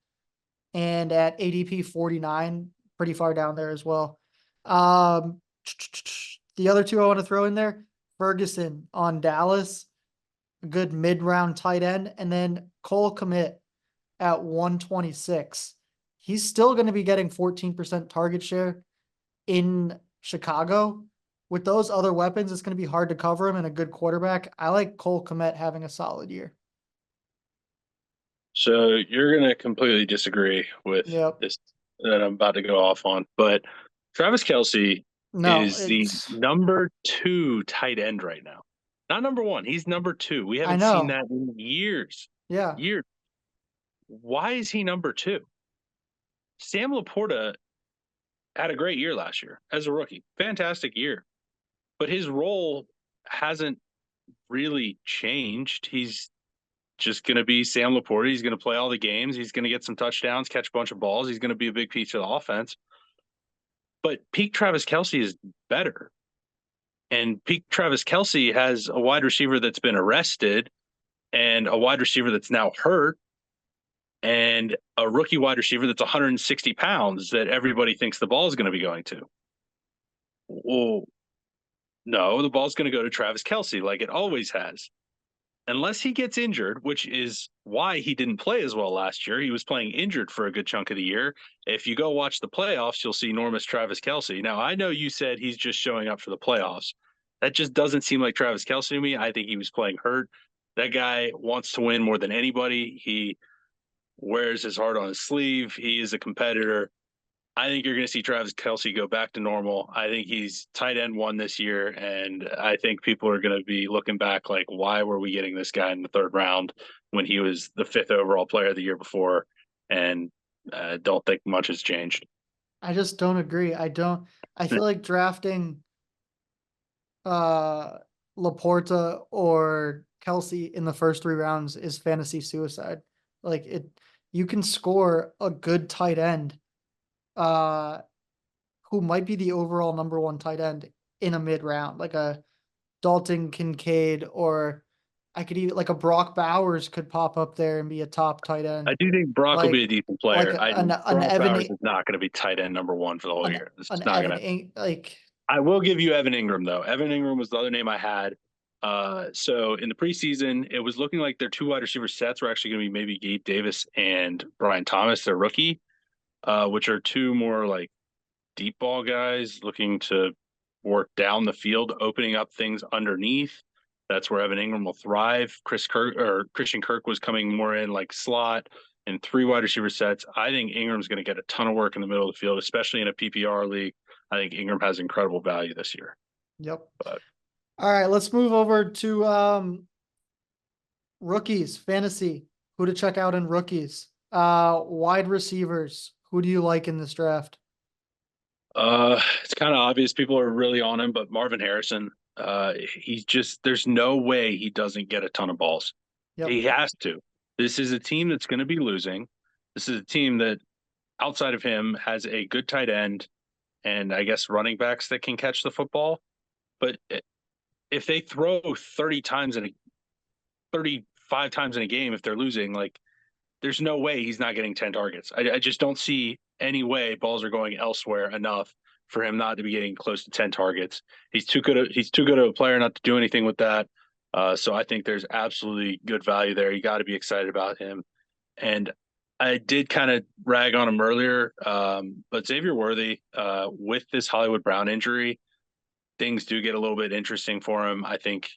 And at ADP 49, pretty far down there as well. Um, the other two I want to throw in there, Ferguson on Dallas, a good mid-round tight end, and then Cole Kmet at 126. He's still going to be getting 14% target share in Chicago. With those other weapons, it's going to be hard to cover him and a good quarterback. I like Cole Kmet having a solid year. So you're going to completely disagree with Yep. this that I'm about to go off on, but Travis Kelsey No, is the it's number two tight end right now. Not number one. He's number two. We I haven't seen know. that in years. Yeah. Years. Why is he number two? Sam Laporta had a great year last year as a rookie. Fantastic year. But his role hasn't really changed. He's just going to be Sam Laporta. He's going to play all the games. He's going to get some touchdowns, catch a bunch of balls. He's going to be a big piece of the offense. But peak Travis Kelsey is better. And peak Travis Kelsey has a wide receiver that's been arrested and a wide receiver that's now hurt and a rookie wide receiver that's 160 pounds that everybody thinks the ball is going to be going to. Well, no, the ball's going to go to Travis Kelsey like it always has. Unless he gets injured, which is why he didn't play as well last year. He was playing injured for a good chunk of the year. If you go watch the playoffs, you'll see enormous Travis Kelsey. Now, I know you said he's just showing up for the playoffs. That just doesn't seem like Travis Kelsey to me. I think he was playing hurt. That guy wants to win more than anybody. He wears his heart on his sleeve. He is a competitor. I think you're going to see Travis Kelce go back to normal. I think he's tight end one this year, and I think people are going to be looking back like, why were we getting this guy in the third round when he was the fifth overall player the year before? And don't think much has changed. I just don't agree. I feel like drafting uh Laporta or Kelsey in the first 3 rounds is fantasy suicide. Like it you can score a good tight end uh who might be the overall number one tight end in a mid round, like a Dalton Kincaid, or I could even like a Brock Bowers could pop up there and be a top tight I end. do think Brock will be a Like decent like player. an Brock Evan Bowers is not going to be tight end number one for the whole an year. It's an just not going to. Like I will give you Evan Ingram though. Evan Ingram was the other name I had. So in the preseason, it was looking like their two wide receiver sets were actually going to be maybe Gabe Davis and Brian Thomas, their rookie, which are two more like deep ball guys looking to work down the field, opening up things underneath. That's where Evan Ingram will thrive. Christian Kirk was coming more in like slot and three wide receiver sets. I think Ingram's going to get a ton of work in the middle of the field, especially in a PPR league. I think Ingram has incredible value this year. yep. But All right, let's move over to rookies, fantasy. Who to check out in rookies? Wide receivers. Who do you like in this draft? it's kind of obvious people are really on him, but Marvin Harrison, he's just there's no way he doesn't get a ton of balls. Yep. He has to. This is a team that's going to be losing. This is a team that outside of him has a good tight end and I guess running backs that can catch the football. But if they throw 35 times in a game, if they're losing, like there's no way he's not getting 10 targets. I just don't see any way balls are going elsewhere enough for him not to be getting close to 10 targets. He's too good of a player not to do anything with that. So I think there's absolutely good value there. You got to be excited about him. And I did kind of rag on him earlier, but Xavier Worthy, with this Hollywood Brown injury, things do get a little bit interesting for him. I think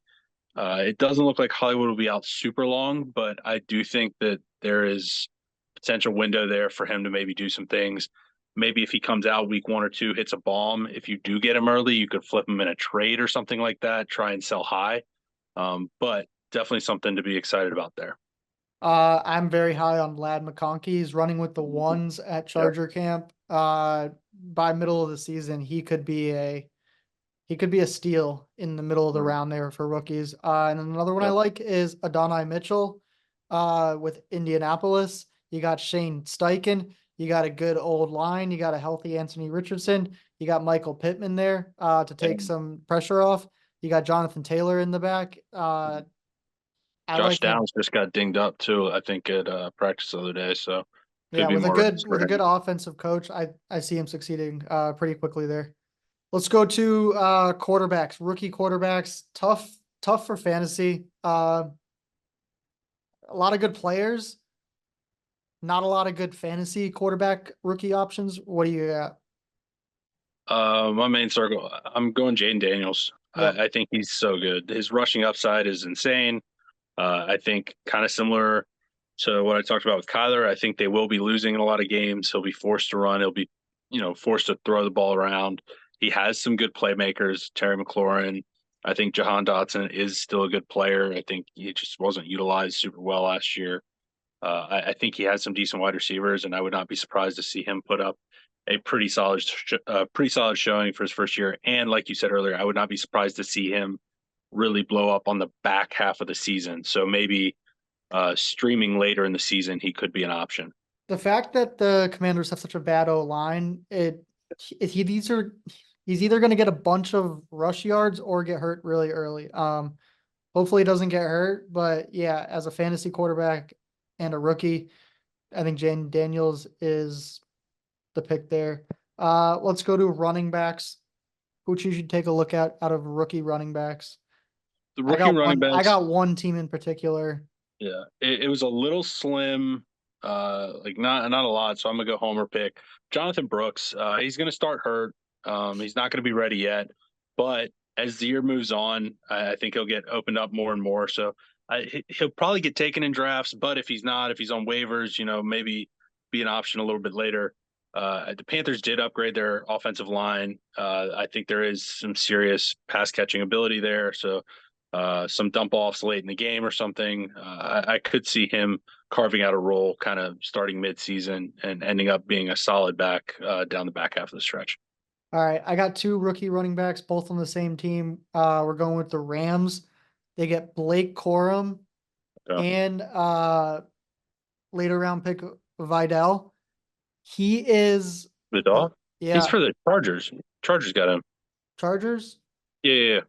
it doesn't look like Hollywood will be out super long, but I do think that there is potential window there for him to maybe do some things. Maybe if he comes out week 1 or 2, hits a bomb. If you do get him early, you could flip him in a trade or something like that. Try and sell high, but definitely something to be excited about there. I'm very high on Lad McConkey. He's running with the ones at Yep. Charger camp. By middle of the season, he could be a steal in the middle of the round there for rookies. And another one I Yep. like is Adonai Mitchell, with Indianapolis. You got Shane Steichen. You got a good old line. You got a healthy Anthony Richardson. You got Michael Pittman there, to take And some pressure off. You got Jonathan Taylor in the back. I Josh like him. Downs just got dinged up too, I think, at practice the other day. So Yeah, could be more reps with for a good him. offensive coach, I see him succeeding pretty quickly there. Let's go to quarterbacks, rookie quarterbacks. Tough for fantasy. A lot of good players, not a lot of good fantasy quarterback rookie options. What do you got? My main circle, I'm going Jaden Daniels. Yep. I think he's so good. His rushing upside is insane. I think kind of similar to what I talked about with Kyler. I think they will be losing in a lot of games. He'll be forced to run. He'll be, forced to throw the ball around. He has some good playmakers. Terry McLaurin. I think Jahan Dotson is still a good player. I think he just wasn't utilized super well last year. I think he has some decent wide receivers, and I would not be surprised to see him put up a pretty solid showing for his first year. And like you said earlier, I would not be surprised to see him really blow up on the back half of the season. So maybe streaming later in the season, he could be an option. The fact that the Commanders have such a bad O line, he's either going to get a bunch of rush yards or get hurt really early. Hopefully he doesn't get hurt, but yeah, as a fantasy quarterback and a rookie, I think Jane Daniels is the pick there. Let's go to running backs, which you should take a look at out of rookie running backs. The rookie running I backs, got one team in particular. yeah, it was a little slim, like not a lot. So I'm gonna go homer pick. Jonathan Brooks, he's gonna start hurt. He's not gonna be ready yet, but as the year moves on, I think he'll get opened up more and more. So he'll probably get taken in drafts, but if he's not, if he's on waivers, maybe be an option a little bit later. The Panthers did upgrade their offensive line. I think there is some serious pass catching ability there. So some dump offs late in the game or something. I could see him carving out a role kind of starting mid-season and ending up being a solid back down the back half of the stretch. All right, I got two rookie running backs, both on the same team. We're going with the Rams. They get Blake Corum Yeah. and later round pick Vidal. He is Vidal? He's yeah, for the Chargers. Chargers got him. Chargers. Yeah.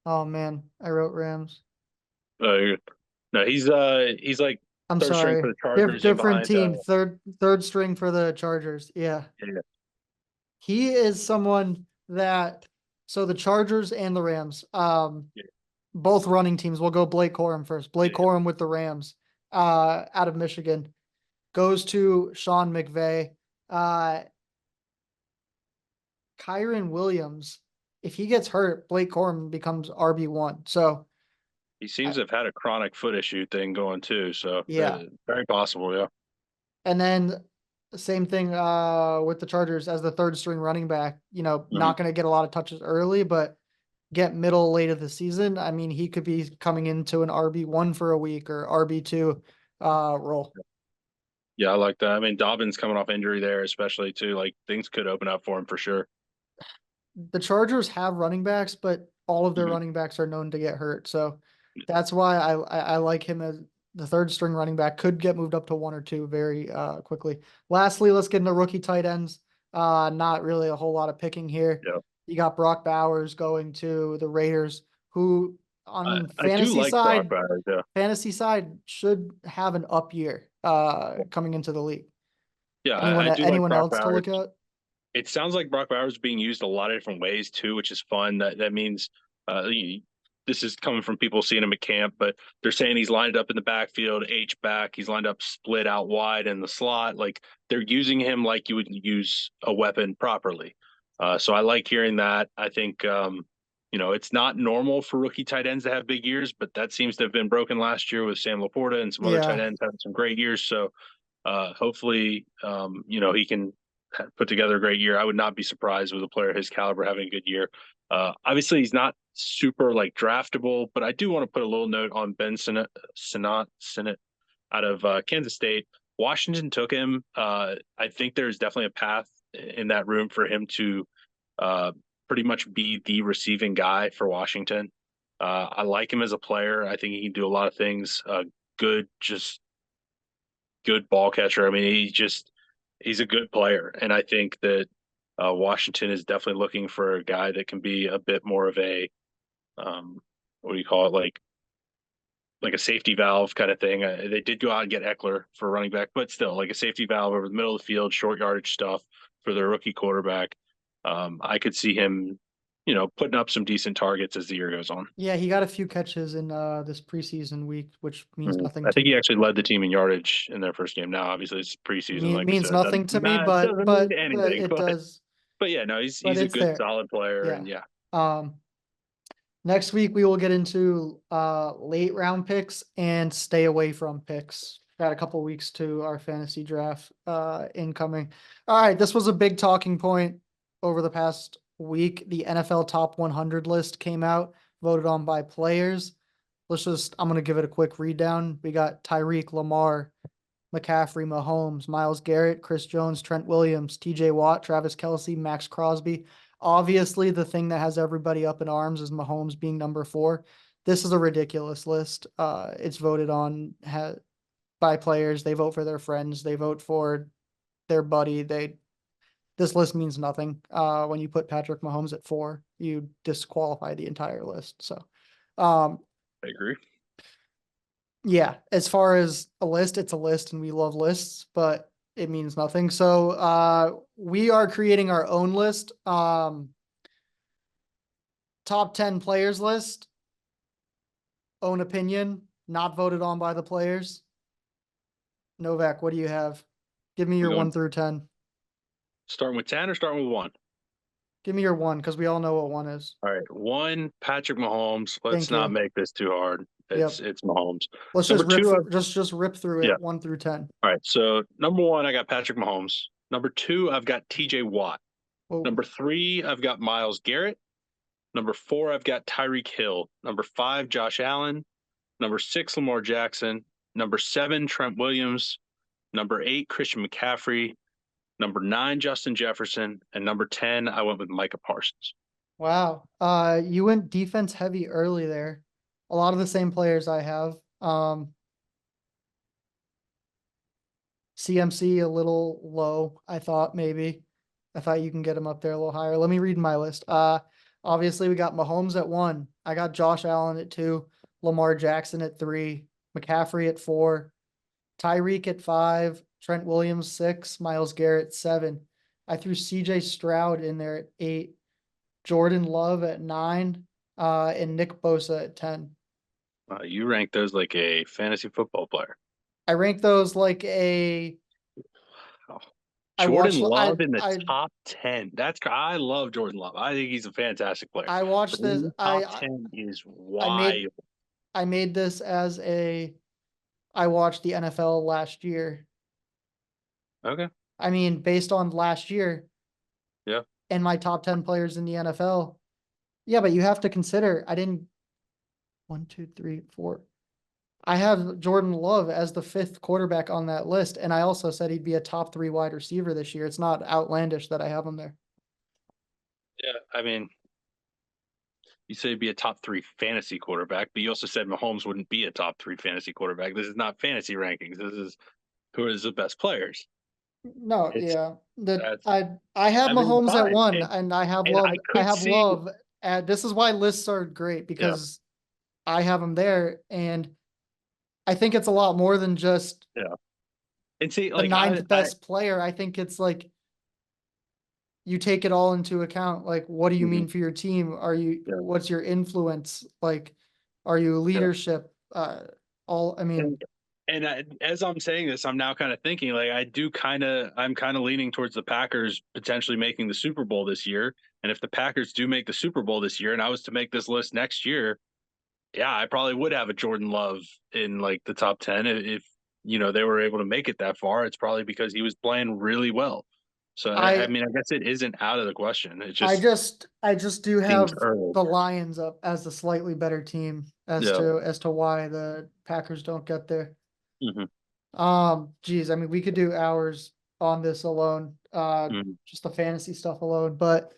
Oh man, I wrote Rams. Uh, no, he's like I'm third string for sorry. the Chargers and Different behind team. Third string for the Chargers. Yeah. yeah. He is someone that so the Chargers and the Rams, Yeah. both running teams. We'll go Blake Corum first. Blake Yeah. Corum with the Rams, out of Michigan, goes to Sean McVay. Kyron Williams, if he gets hurt, Blake Corum becomes RB1. So He seems to have had a chronic foot issue thing going too, so yeah. very possible, yeah. And then same thing with the Chargers as the third string running back, not going to get a lot of touches early, but get middle late of the season. I mean, he could be coming into an RB1 for a week or RB2 role. Yeah, I like that. I mean, Dobbins coming off injury there, especially too. Like things could open up for him for sure. The Chargers have running backs, but all of their Mhm. running backs are known to get hurt. So that's why I like him as the third string running back. Could get moved up to one or two very quickly. Lastly, let's get into rookie tight ends. Not really a whole lot of picking here. Yeah, You got Brock Bowers going to the Raiders, who on I do like Brock Bowers. Yeah, fantasy side should have an up year coming into the league. yeah, Anyone I do like anyone Brock else to Bowers. look at? It sounds like Brock Bowers is being used a lot of different ways too, which is fun. That means this is coming from people seeing him at camp, but they're saying he's lined up in the backfield, H back. He's lined up split out wide in the slot. Like they're using him like you would use a weapon properly. So I like hearing that. I think it's not normal for rookie tight ends to have big years, but that seems to have been broken last year with Sam Laporta and some other tight Yeah, ends having some great years. So hopefully, he can put together a great year. I would not be surprised with a player his caliber having a good year. Obviously, he's not super like draftable, but I do want to put a little note on Ben Sinnott out of Kansas State. Washington took him. I think there's definitely a path in that room for him to pretty much be the receiving guy for Washington. I like him as a player. I think he can do a lot of things. Just good ball catcher. I mean, he's a good player, and I think that Washington is definitely looking for a guy that can be a bit more of a what do you call it, like a safety valve kind of thing. They did go out and get Eckler for running back, but still like a safety valve over the middle of the field, short yardage stuff for their rookie quarterback. I could see him, putting up some decent targets as the year goes on. yeah, he got a few catches in this preseason week, which means nothing I to think me. he actually led the team in yardage in their first game. Now, obviously, it's preseason, like we Means said. nothing to me, Doesn't mean but anything, it does. but yeah, no, he's But a it's good, there. solid player, Yeah. and yeah, Um, Next week we will get into late round picks and stay away from picks. Got a couple weeks to our fantasy draft incoming. All right, this was a big talking point over the past week. The NFL top 100 list came out, voted on by players. I'm going to give it a quick read down. We got Tyreek, Lamar, McCaffrey, Mahomes, Myles Garrett, Chris Jones, Trent Williams, TJ Watt, Travis Kelce, Max Crosby. Obviously, the thing that has everybody up in arms is Mahomes being number 4. This is a ridiculous list. It's voted on by players. They vote for their friends. They vote for their buddy. This list means nothing. When you put Patrick Mahomes at 4, you disqualify the entire list. So, I agree. yeah, as far as a list, it's a list and we love lists, but it means nothing. So we are creating our own list. Top 10 players list. Own opinion, not voted on by the players. Novak, what do you have? Give me your 1 through 10. Starting with 10 or starting with 1? Give me your 1, because we all know what 1 is. All right, 1, Patrick Mahomes. Let's Thank not you. make this too hard. It's Mahomes. Let's Number just rip 2, just rip through it, yeah. 1 through 10. All right, so number 1, I got Patrick Mahomes. Number 2, I've got TJ Watt. Oh, Number 3, I've got Myles Garrett. Number 4, I've got Tyreek Hill. Number 5, Josh Allen. Number 6, Lamar Jackson. Number 7, Trent Williams. Number 8, Christian McCaffrey. Number 9, Justin Jefferson. And number 10, I went with Micah Parsons. wow. You went defense heavy early there. A lot of the same players I have. CMC a little low, I thought maybe. I thought you can get him up there a little higher. Let me read my list. Obviously we got Mahomes at 1. I got Josh Allen at 2, Lamar Jackson at 3, McCaffrey at 4, Tyreek at 5, Trent Williams 6, Myles Garrett 7. I threw CJ Stroud in there at 8, Jordan Love at 9, and Nick Bosa at 10. You rank those like a fantasy football player. I rank those like a. Oh. I Jordan watched. Love in the top 10. I love Jordan Love. I think he's a fantastic player. I watched this. Top 10 is wild. I made this as a. I watched the NFL last year. Okay. I mean, based on last year. Yeah. And my top 10 players in the NFL. Yeah, but you have to consider. I didn't. 1, 2, 3, 4. I have Jordan Love as the 5th quarterback on that list, and I also said he'd be a top 3 wide receiver this year. It's not outlandish that I have him there. Yeah, I mean, you say he'd be a top 3 fantasy quarterback, but you also said Mahomes wouldn't be a top 3 fantasy quarterback. This is not fantasy rankings. This is who is the best players. No, yeah. I have Mahomes at 1, and I have Love. I have Love. This is why lists are great, because I have him there, and I think it's a lot more than just and see, the like 9th best player. I think it's like you take it all into account. Like, what do you mean for your team? What's your influence? Like, are you leadership? And as I'm saying this, I'm now kind of thinking like I'm kind of leaning towards the Packers potentially making the Super Bowl this year. And if the Packers do make the Super Bowl this year, and I was to make this list next year, yeah, I probably would have a Jordan Love in like the top 10 if they were able to make it that far. It's probably because he was playing really well. So I mean, I guess it isn't out of the question. It's just I just do have the Lions up as a slightly better team as to why the Packers don't get there. Geez, I mean, we could do hours on this alone, just the fantasy stuff alone, but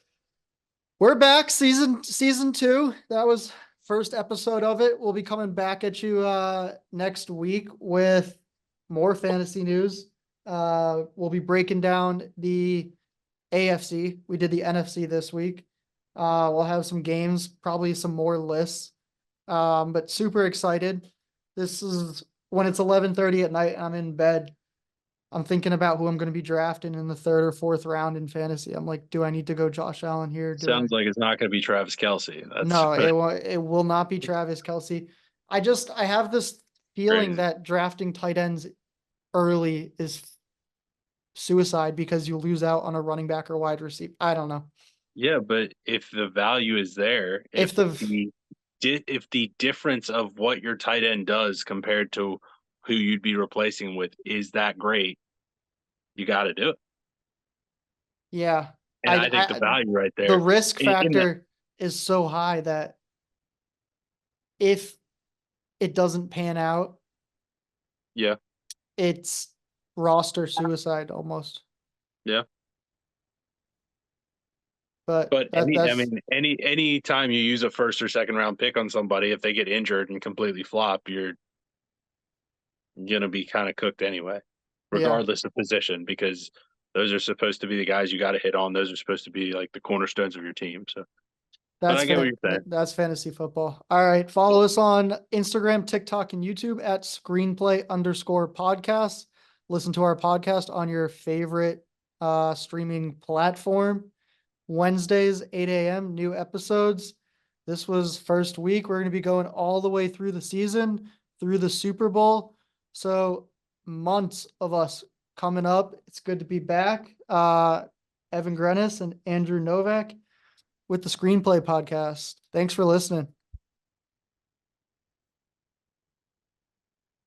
we're back season 2. That was first episode of it. We'll be coming back at you next week with more fantasy news. We'll be breaking down the AFC. We did the NFC this week. We'll have some games, probably some more lists. But super excited. This is when it's 11:30 at night. I'm in bed. I'm thinking about who I'm going to be drafting in the 3rd or 4th round in fantasy. I'm like, do I need to go Josh Allen here? Sounds like it's not going to be Travis Kelce. No, it will not be Travis Kelce. I have this feeling that drafting tight ends early is suicide because you lose out on a running back or wide receiver. I don't know. Yeah, but if the value is there, if the difference of what your tight end does compared to who you'd be replacing with is that great, you got to do it. Yeah. And I think the value right there. The risk factor is so high that if it doesn't pan out, it's roster suicide almost. Yeah. But any time you use a 1st or 2nd round pick on somebody, if they get injured and completely flop, you're gonna be kind of cooked anyway, regardless of position, because those are supposed to be the guys you got to hit on. Those are supposed to be like the cornerstones of your team. So but I get what you're saying. That's fantasy football. All right. Follow us on Instagram, TikTok, and YouTube at Screenplay_podcast. Listen to our podcast on your favorite streaming platform. Wednesdays, 8 a.m., new episodes. This was first week. We're going to be going all the way through the season, through the Super Bowl. So months of us coming up. It's good to be back. Evan Grenis and Andrew Novak with the Screenplay Podcast. Thanks for listening.